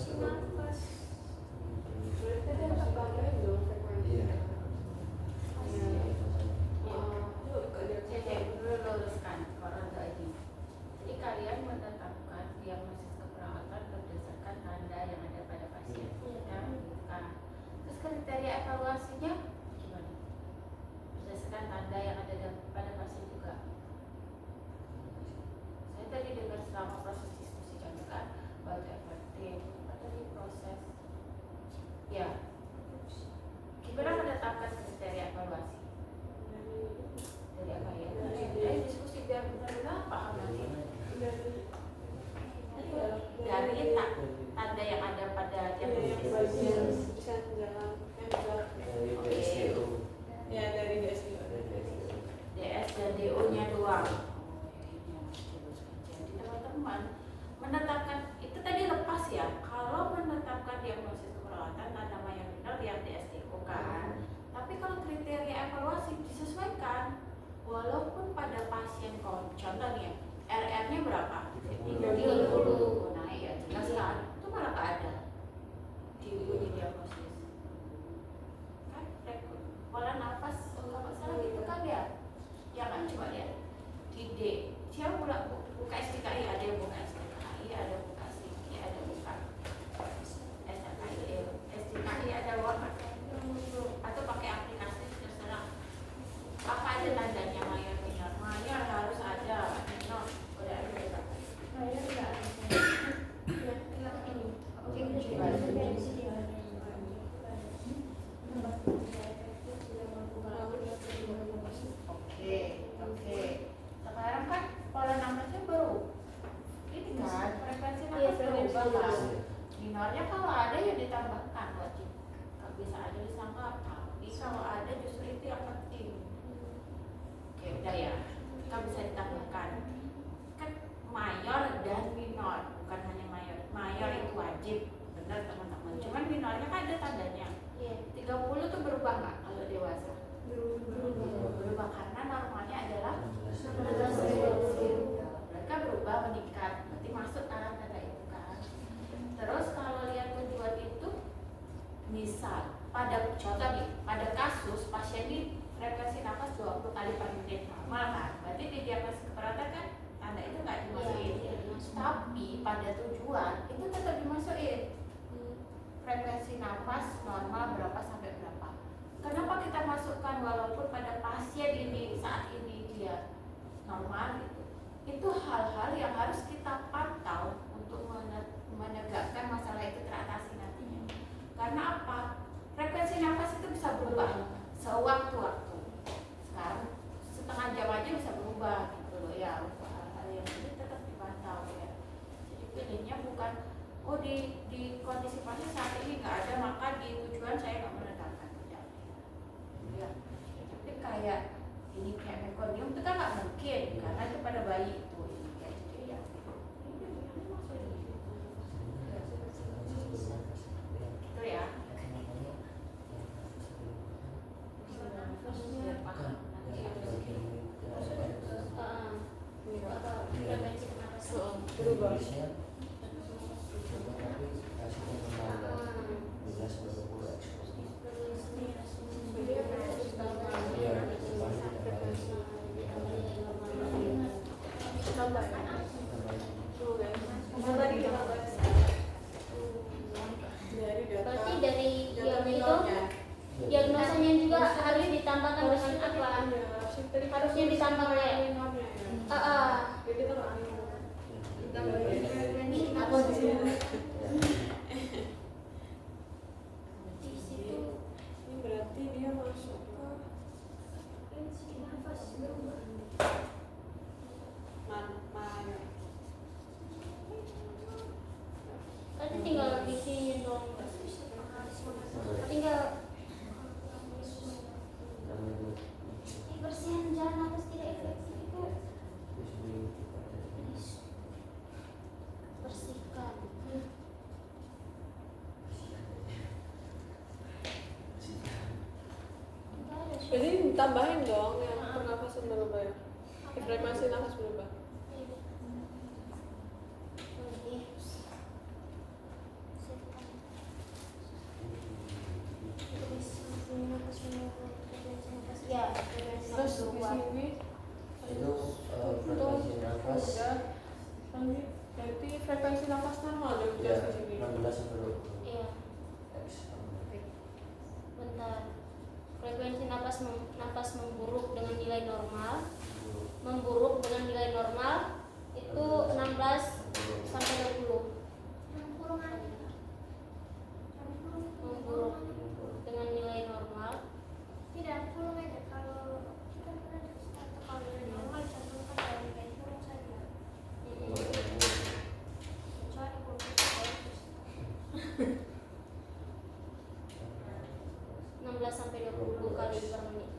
sampai 20. Iya. Saya perlu luruskan orang tua ini. Jadi kalian menetapkan diagnosis keperawatan berdasarkan tanda yang ada pada pasien. Ya, gitu kan. Terus kan ada tujuan itu tetap dimasukin frekuensi nafas normal berapa sampai berapa. Kenapa kita masukkan walaupun pada pasien ini saat ini dia normal gitu. Itu hal-hal yang harus kita pantau untuk menegakkan masalah itu teratasi nantinya. Karena apa? Frekuensi nafas itu bisa berubah sewaktu-waktu. Sekarang setengah jam aja bisa berubah gitu loh ya. Hal-hal yang ini tetap dipantau ya. Jadi pilihnya bukan di kondisi pasien saat ini nggak ada maka di tujuan saya nggak menegakkan tidak. Ya. Tapi kayak ini kayak mekonium itu kan nggak mungkin karena itu pada bayi itu ini kayak gitu ya. Ini maksudnya gitu ya. Biar paham nanti ada frekuensi nafas. Berubah. Berarti dari yang itu diagnosanya juga harus ditambahkan dengan apa? Harusnya ditambah kayak di situ Ini berarti dia masuk ke mana? Berarti tinggal di sini dong. Tinggal bersihin jalan nafas tidak efektif itu bersihkan. Jadi ditambahin dong yang pernafasan berubah ya. Frekuensi nafas berubah. Ya, Terus di sini itu frekuensi nafas berarti frekuensi nafas normal dong ya di sini. 16 sampai 20 iya. X. Bentar. Frekuensi nafas memburuk dengan nilai normal. Memburuk dengan nilai normal itu 16 sampai 20. Memburuk dengan nilai normal. Tidak, 10 aja. Kalau kita pernah atau kalau yang normal dicantumkan dalam nilai kurung saja. Kecuali kalau kita bagus. 16 sampai 20 kali per menit.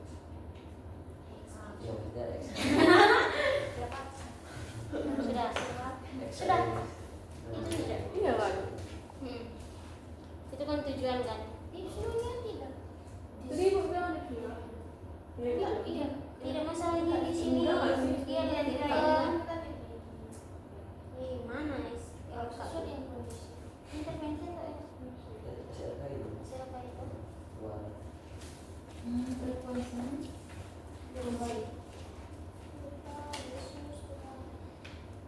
Ya maksudnya X. Sudah. X. Sudah. Itu tidak. Iya kan? Itu kan tujuan kan? Tipsnya tidak. Jadi ibu bilang ada dua. Iya. Tidak masalahnya di sini. Enggak nggak sih? Iya, Tidak. mana is? Sesuatu yang kondisi. Intervensi atau SLK itu siapa itu? wah Frekuensi belum baik.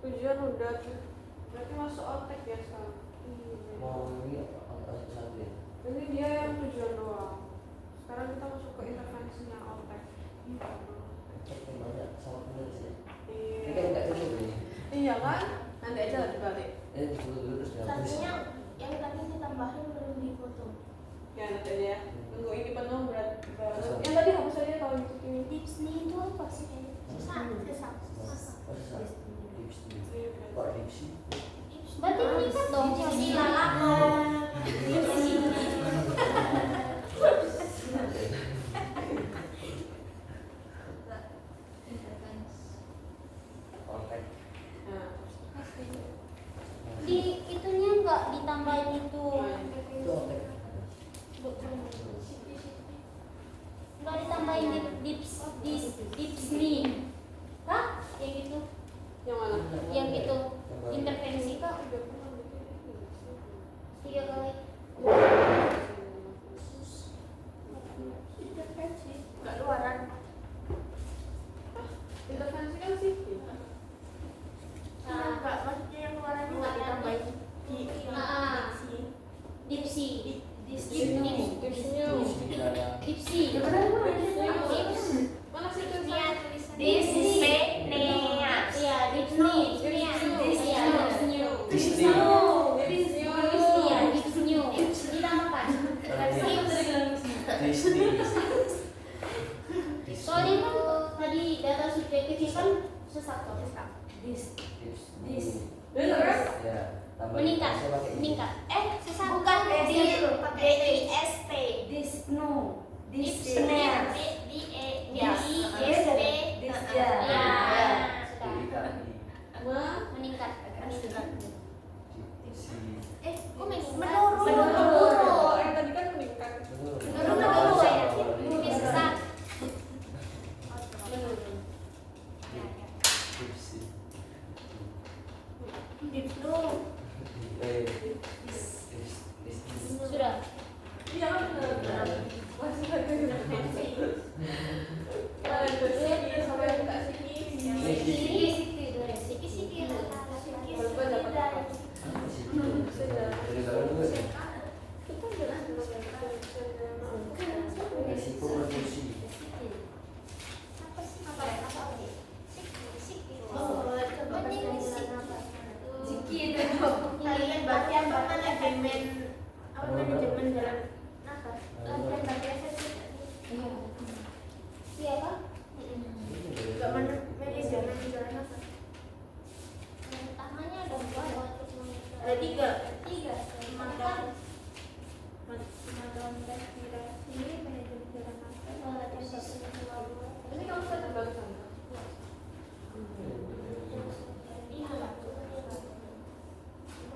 Tujuan udah berarti masuk otak ya sekarang. mau ini apa satu ya Ini dia yang tujuan doang. Sekarang kita masuk ke intervensinya otak. cek banyak sama penulis ya ini Iya. kan nggak cocok ini Iya kan? Nanti aja dibalik. dulu dulu terus dihapus satunya yang tadi ditambahin belum dipotong. Ya nanti aja ya. Tunggu ini penuh berat. Yang tadi hapus aja kalau gitu ini. Tips nih itu apa sih? Sesak. oh susah tips Iya, kok tipsi Berarti meningkat dong sisi lalapan. kontak Nah, Di itunya enggak ditambahin itu. itu kontak Enggak ditambahin dips nih. Kak, yang itu, yang mana? yang itu intervensi Kak Udah pernah gitu. 3 kali. satu. This. Tips. This. Bener. Ya, tambah Meningkat. saya pakai ini. Meningkat. Susah. Bukan DS-nya dulu, pakai T. DIST. This no. This Dips. snares. Ya. This Ya. ya. Sudah. DIKI. Meningkat. Meningkat. Diksi. Kok meningkat? Menurun. Oh, yang tadi kan meningkat. Menurun ya. Bisa. Diksi. Diplo. Sudah. Iya kan benar. Masih ada yang siki sampai buka siki. Baru dapat. Resiko produksi. Kalian bagian manajemen manajemen jalan nafas. Iya kan? Enggak manajemen jalan nafas. Tangannya ada berapa? Ada tiga. Tiga. Pemantauan respirasi, manajemen jalan nafas. Ini kamu sudah terbang sana.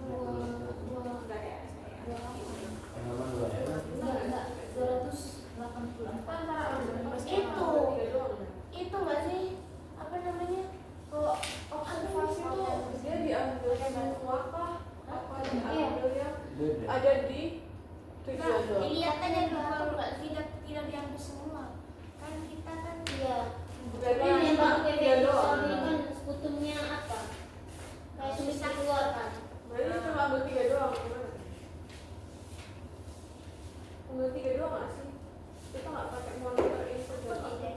Enggak ya saya. Pengalaman luar. Itu nggak sih apa namanya? Kalau Observasi tuh dia diambil semua kah? Apa diambil yang Beda. ada di tujuan doang? dilihat aja dulu kalau nggak tidak diambil semua. Kan kita kan ya. Berarti Tapi yang baru tiga kayak doang. ini kan sekutumnya apa? Kayak susah keluar kan. Berarti cuma ambil 3 doang gimana? Ambil 3 doang nggak sih? Kita nggak pakai monitor input buat apa?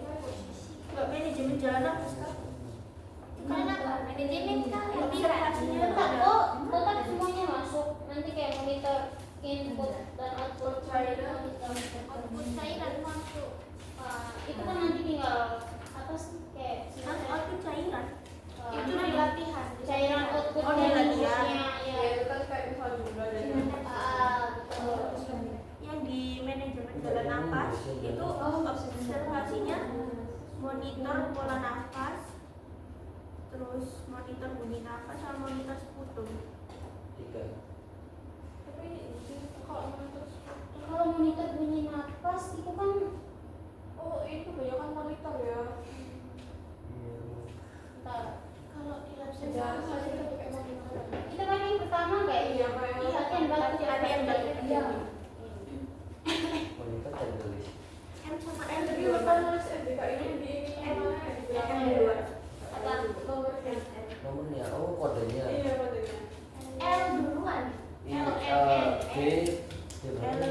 Enggak manajemen jalan nafas kan? Bukan apa? Manajemen kan Observasinya tetap ada. kok tetap semuanya masuk. Nanti kayak monitor input dan output Cairan. output cairan masuk. Itu kan nanti tinggal apa sih kayak Kan output cairan. itu di latihan cairan output Oh, di latihan. Ya itu kan kayak misal jumlah dan Yang di manajemen jalan nafas itu observasinya monitor pola nafas, terus monitor bunyi nafas sama monitor sputum. 3. tapi kalau monitor kalau monitor bunyi napas itu kan oh itu banyak kan monitor ya. bentar kalau di lab Sejarah sensasi saja itu pakai monitor. kita kan yang pertama kayak Iya, kayak iya latihan batuk Latihan batuk. iya Monitor dan tulis. M sama Eh N tapi di luar. bapak nulis SDK ini di mana? Di M belakang di luar. apa nomornya. Nomornya, oh kodenya. Iya kodenya. L duluan I, L B, D berapa?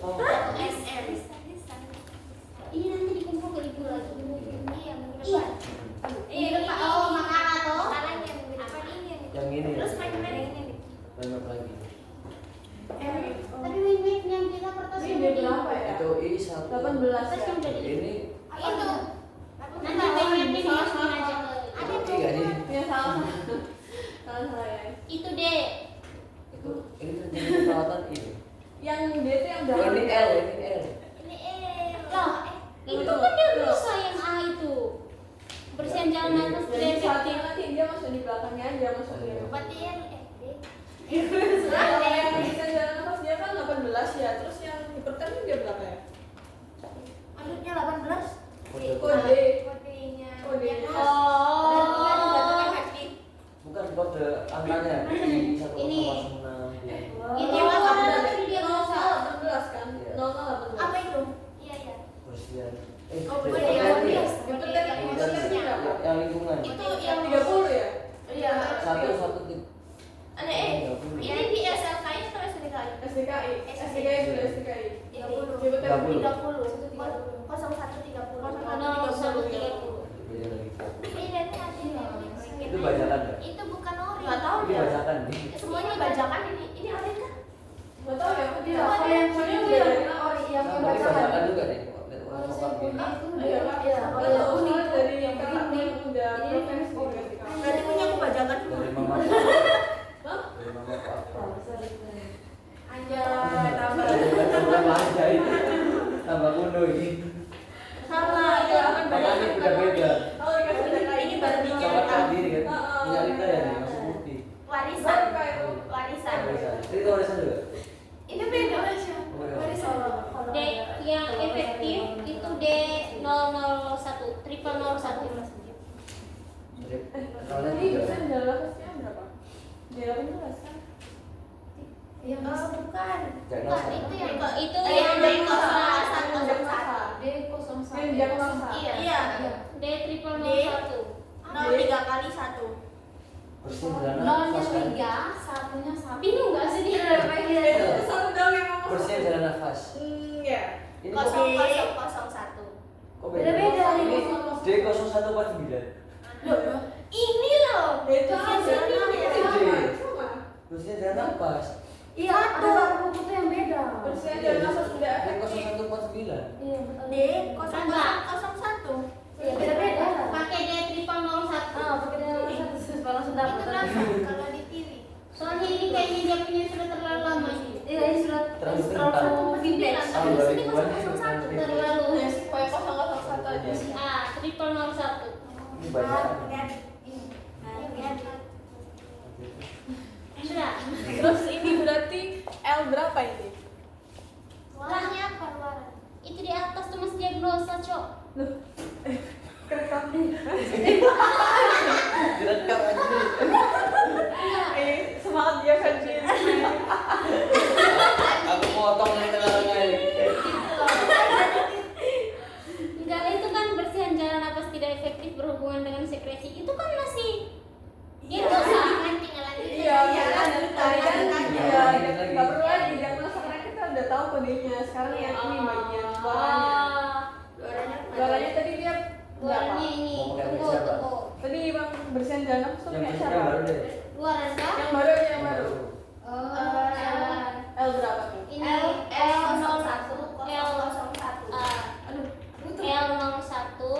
Oh, S M ini nanti dikumpul ke ibu lagi iya iya iya Pak. Oh makanan toh yang ini. terus main-main ini Banyak lagi. tapi main-main yang kita kertas Ini dia berapa ya? Itu I 1. 18 terus ya. yang jadi Ini itu nanti main-main ini masukin aja ke itu I nih. Ya salah. Salah ya. itu deh Itu ini terjadi perawatan ini. Yang D itu yang Bukan ini L, ini L. ini loh itu kan dia bisa yang A itu bersihan jalan nafas Jadi efektif saatnya nanti dia masuk di belakangnya aja masuknya. berarti yang Kalau yang bisa jalan nafas dia kan 18 ya. Terus yang hiperten dia berapa ya? Maksudnya 18. Kode. Kode. Kodenya. Kode. oh Bukan kode angkanya di 1,6 Ini. ya. Ini Oh, apa? ada. Tadi dia Nol ngomong. sama 18 kan? Iya. 0 sama 18. Apa itu? iya iya Bersihan. Oh, beda kode yang kode ya? Hiperten yang Ini maksudnya tadi, berapa? yang lingkungan. itu Yang yang 30 ya? Iya. Satu tip. ini di SLK nya atau SDKI SDKI. SDKI dulu SDKI. 30. Hiperten 30. 0130. 0130 Beda lagi. ini dari tadi Itu bajakan ya? itu bukan ori Nggak tahu Ini ya. bajakan nih. semuanya bajakan ini ori kan Nggak tahu ya. Iya, Kalau yang punya udah dari ori yang Sama ini bajakan juga nih. Oh, Stop gini. Iya, Oh, iya, unik. dari kakak yang udah profesi Oh, juga sih, Kak. berarti punya aku bajakan semua. Dari mama. Hah? Dari mama ke apa? Anjay, tambah. Tambah aja ini. Tambah kuno ini. Sama itu kan Makanya udah beda. Oh, dikasih ada Ini baru Sama dicetak. kayak gini kan. Punya Rita ya, nih, masih putih. Warisan. Warisan. Warisan. Itu warisan juga. Itu beda aja. Warisan. D yang efektif itu D001 triple 01. Soalnya Tadi juga. dosen jalan nafasnya berapa? Dia 18 kan? Iya, bukan. Jangan Bukan, salah. itu yang itu Yang yang D01. D01. Yang diagnosa. Iya. Iya. D triple D. 01. 03 kali 1. Persis jalan Nolnya nafas kan. 3, satunya 1. Bingung nggak sih dia? Itu satu dong yang ngomong. Persis jalan nafas. Ya. Ini kok 0001. kok Beda-beda nih. D0149. Ini loh. Itu Persis aja. jalan nafas. Sama. Persis jalan nafas. Iya, ada buku tuh yang beda. Persis jalan nafas udah efektif. D0149. Iya, betul. D0001. Iya, beda-beda. Pakai D triple 01. Ah, pakai dia satu kalau sudah Itu berapa kalau dipilih? Soalnya ini kayaknya dia punya sudah terlalu lama ini. Iya, ini sudah Terlalu terlalu kental. vintage. Tahun 2000-an. Terlalu. Ya sih, pokoknya 001 aja. Ah, triple 01. Ini banyak. Sudah. Terus ini berarti L berapa ini? Warnanya apa luaran? Itu di atas tuh masih diagnosa, Cok. Kerekam. Direkam aja. Semangat dia Fenji. Aku potong nih tengah-tengah ini. Enggak, itu kan bersihan jalan napas tidak efektif berhubungan dengan sekresi. Itu kan masih diagnosa. Tinggal lanjut. Iya, lanjut tadi kan lagi. iya, nggak perlu lagi diagnosa karena kita udah tahu kodenya. Sekarang yang ini bagian suaranya. Suaranya tadi dia Luarannya berapa? ini. Mau pakai Tunggu, siapa? tunggu. Tadi bang bersihan jalan nafas tuh Yang kayak persis siapa? baru deh. Luaran kah? Yang baru aja yang baru. L berapa tuh? Ini L01. Aduh, L01 01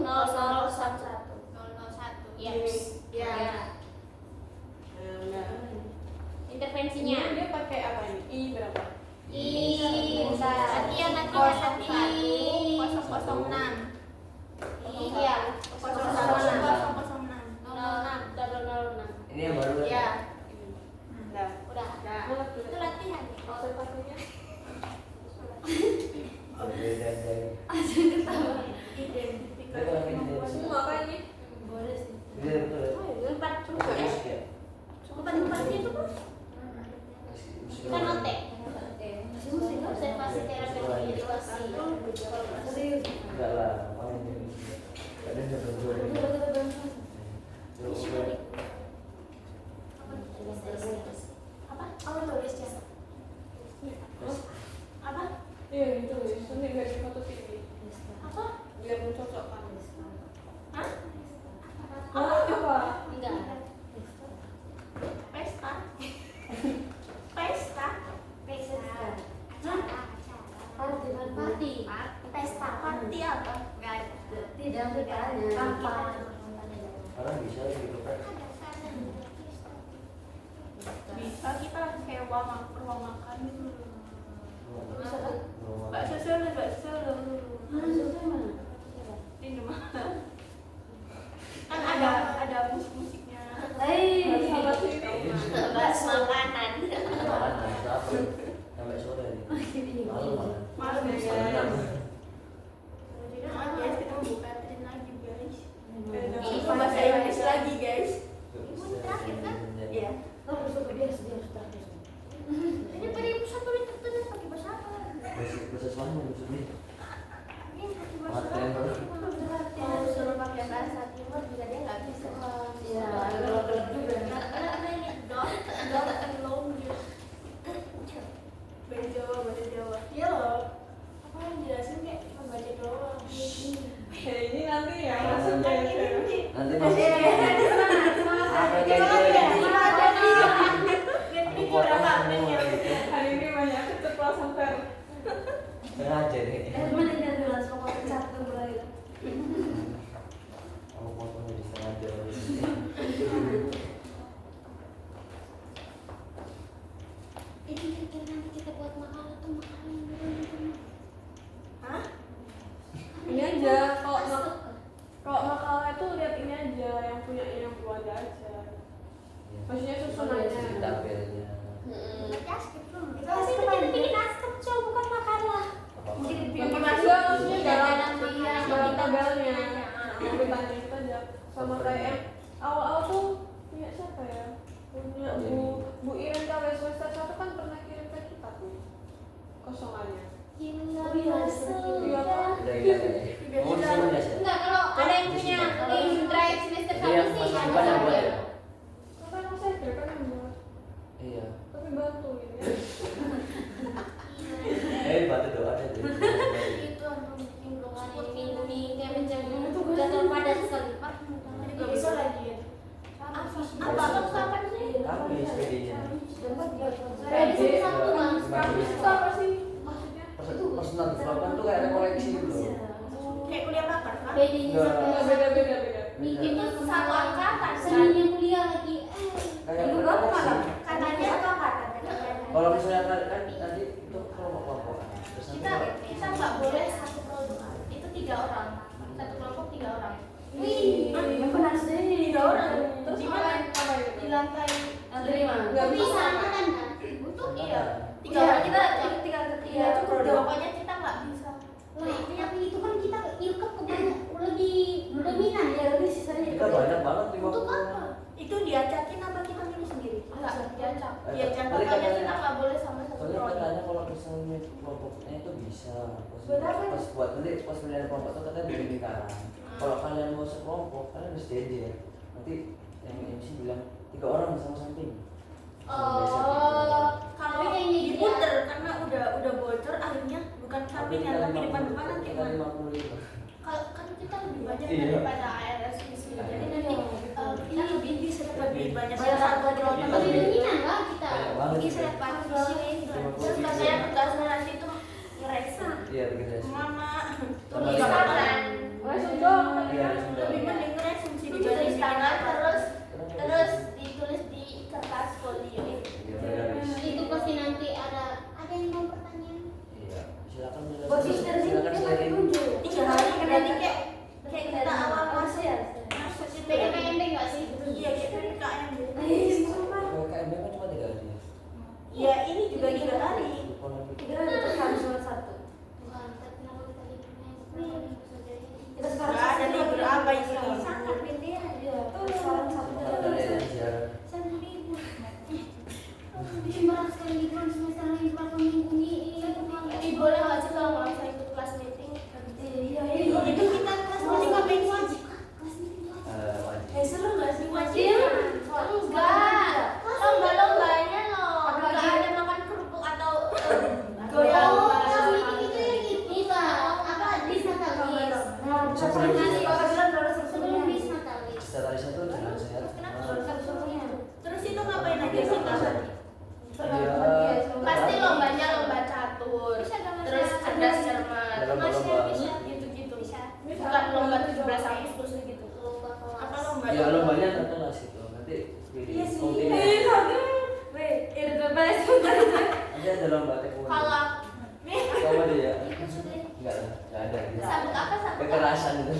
0011. Yes. Ya. nah, Intervensinya. ini dia pakai apa ini? I berapa? Latihan 006. Iya. 006. Double 06. Ini yang baru kan? Ya. Nah, Udah. Itu latihan. observasinya. Beda dari. Identifikasi. Itu lagi di sini. Semua apa ini? Boleh sih. Iya betul. Empat Terus ya. Empat itu kan otek. Observasi terapi edukasi. Serius. Enggak lah, kamu ini. Ada yang betul. Apa? Apa tulisnya? Apa? Iya, itu ini nggak di foto TV. Apa? Biar mencocokkan. Hah? Apa? Enggak. Pesta. Pesta. Party. Pesta. Party apa? Tidak bertanya. Apa? Orang bisa gitu kan. Bisa kita sewa ruang makan dulu. Mbak Bisa. Susul dulu. Ini mana? Kan ada musiknya. Hei. Sahabat sih. Bahas makanan. Makanan apa? Sampai sore nih. Malam makan. Malam ya Setengah guys. enam. Guys, kita mau buka tren lagi guys. Ini Bahasa Inggris lagi guys. Bisa terakhir kan? menjadi- Iya. Oh, dia harus terakhir. Ini pada ibu satu itu tuh pakai bahasa apa? Bahasa Spanyol maksudnya. Ini pakai bahasa Materi. apa? Sengaja deh. Mending dari langsung kok satu mulai. Aku potongnya di sengaja. Ini kira nanti kita buat makalah tuh makalah yang bener-bener. Hah? Ini aja kalau makalah itu lihat ini aja yang punya yang keluarga aja. Maksudnya susunannya. Tabelnya. Kita bikin naskah cow bukan makalah. Mungkin Yang bikin maksudnya dalam Dalam tabelnya. Lebih banyak itu aja. Sama kayak yang awal-awal tuh punya siapa ya? Punya Bu Iren KW semester 1 kan pernah kirim ke kita tuh kosongannya. Gila Iya, Pak. Udah hilang ya. Oh, di sini ya. Enggak, kalau ada yang punya link drive semester Jadi yang 1 sih Mas ada Ivan yang buat ya? Kan yang saya kira kan yang buat, Iya. tapi bantu gitu ya. Batu doa deh. Itu aku bikin blog hari minggu nih kayak menjaga jadwal padat sekali Pak. Juga bisa lagi ya. Apa kapan sih? Tapi SPD-nya. Prediksi satu kan. Kampus itu apa sih maksudnya? Personal development tuh kayak koleksi gitu. Kayak kuliah paper kan? PD-nya Nggak, sampai beda. itu satu angkatan sebenarnya kuliah lagi. Kayak Juga apa koleksi. malah? Katanya apa kata? Kalau misalnya kan nanti itu kelompok-kelompok. Terus nanti Kita nggak boleh satu kelompok. Itu 3 orang. Satu kelompok 3 orang. Yang pernah sendiri 3 orang. Terus Di mana? Apa itu? di lantai Terima. Nggak bisa kan? Untuk Iya. 3 orang kita tinggal ketiga Iya, itu itu pokoknya kita nggak bisa. Nah, tapi itu kan kita ilkep kebanyak lebih dominan ya lebih sisanya. kita banyak banget di Untuk apa? Itu diacakin apa kita milih sendiri? Enggak, diacak. Diacak. Tadi Makanya katanya- kita nggak boleh sama satu Soalnya prodi. katanya kalau misalnya kelompoknya itu bisa Berapa? pas buat nanti pas pemilihan kelompok itu katanya bikin lingkaran. Kalau kalian mau sekelompok kalian harus ya. Nanti yang MC bilang 3 orang sama samping. Oh, Kalau yang gitu diputer karena udah bocor akhirnya bukan Tapi sampingnya tapi depan-depan nanti kita 50 Kalau kan kita lebih banyak Iya. daripada ARS di sini. Jadi nanti kita lebih bisa lebih banyak banyak satu prodi. lebih dominan lah kita. banyak banget. Bisa partisi terus katanya tugasnya nanti tuh ngeresa Iya begitu. mama Tulis Sama tangan. Langsung dong. Iya, langsung dong. lebih mending ngeresa sih Tulis dibanding tangan terus Terus ditulis di kertas folio. iya benar. Itu pasti nanti ada yang mau pertanyaan. Iya, silakan silakan sharing. 3 hari kan nanti kayak kita awal masuk ya. masuk itu PKMB nggak sih? iya kita PKM KMB kan cuma 3 hari ya. ya ini juga 3 hari Ekonomi. 3 hari itu harus cuma 1 Bukan, tapi kenapa kita di kita sekarang ada libur apa ini sangat penting aja sekarang satu Ada yang siaran. Berat sekali liburan semester lagi berapa minggu nih? Boleh nggak sih kalau nggak bisa ikut kelas meeting? iya itu kita kelas meeting ngapain sih Kelas meeting Wajib. seru nggak sih wajib? Enggak. Lomba-lombanya loh. Apalagi- Nggak ada makan kerupuk atau Goyang. Oh, kelas meeting itu yang ini Pak. Apa disnatalis? Sebelum disnatalis. Sekretarisnya tuh jalan sehat. terus itu ngapain aja sih kak Iya. Pasti lombanya lomba catur. Terus cerdas cermat. Ada lomba-lomba. Gitu-gitu. Bukan lomba 17 Agustus gitu. Lomba apa kelas. lomba Ya lombanya nanti lah situ. Nanti Iya sih. Nanti ada lomba taekwondo. Kalau Sama dia. ikut sudah Enggak lah, enggak ada. sabuk apa sabuk? Kekerasan itu.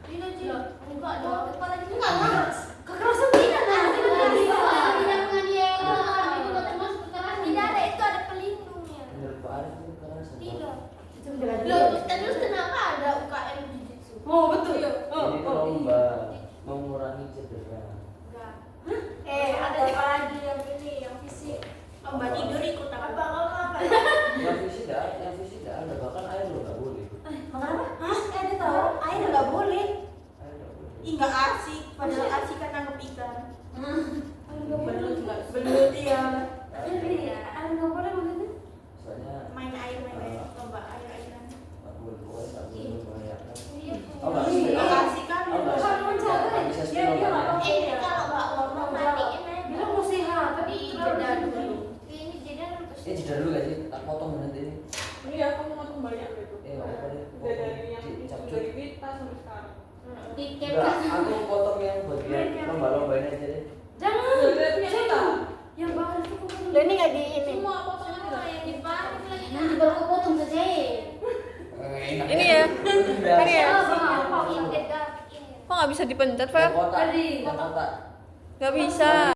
Ini aja. Enggak dong. Kepala juga enggak. Kekerasan tidak ada. Tidak menganiaya orang. Itu enggak termasuk kekerasan. tidak ada itu ada pelindungnya Menurut Pak Arif itu kekerasan. Tidak. Loh, terus kenapa ada UKM Jujitsu? Oh betul. Ini tuh lomba mengurangi cedera. ada apa lagi yang ini yang fisik lomba tidur ikut apa Yang fisik enggak ada, yang fisik enggak ada. Bahkan air lo enggak boleh. kenapa ada tahu air nggak boleh Air enggak boleh. ih nggak asik padahal asik kan nangkep ikan Belut nggak? belut ya Soalnya main air lomba airan enggak boleh pokoknya enggak boleh membahayakan. Iya. Oh enggak sih. nggak asik kan Oh enggak sih. Bisa sih lombanya. Kalau nggak lomba matiin aja. Bilang mesti Di jeda dulu. Ini jeda terus. Jeda dulu gak sih? Tak potong nanti ini. Iya, kamu mau Di Enggak, capture. aku potong yang bagian lomba-lombain aja deh. Jangan. Udah punya kita. Yang bawah itu kok Loh, ini nggak di ini. Semua potongan Oh, kita. yang di bawah lagi. Nanti baru aku potong saja. Ini ya. Ini ya. Oh, bawah. Yang dekat. Kok nggak bisa dipencet, Yang Pak? kotak, yang kotak. Nggak bisa.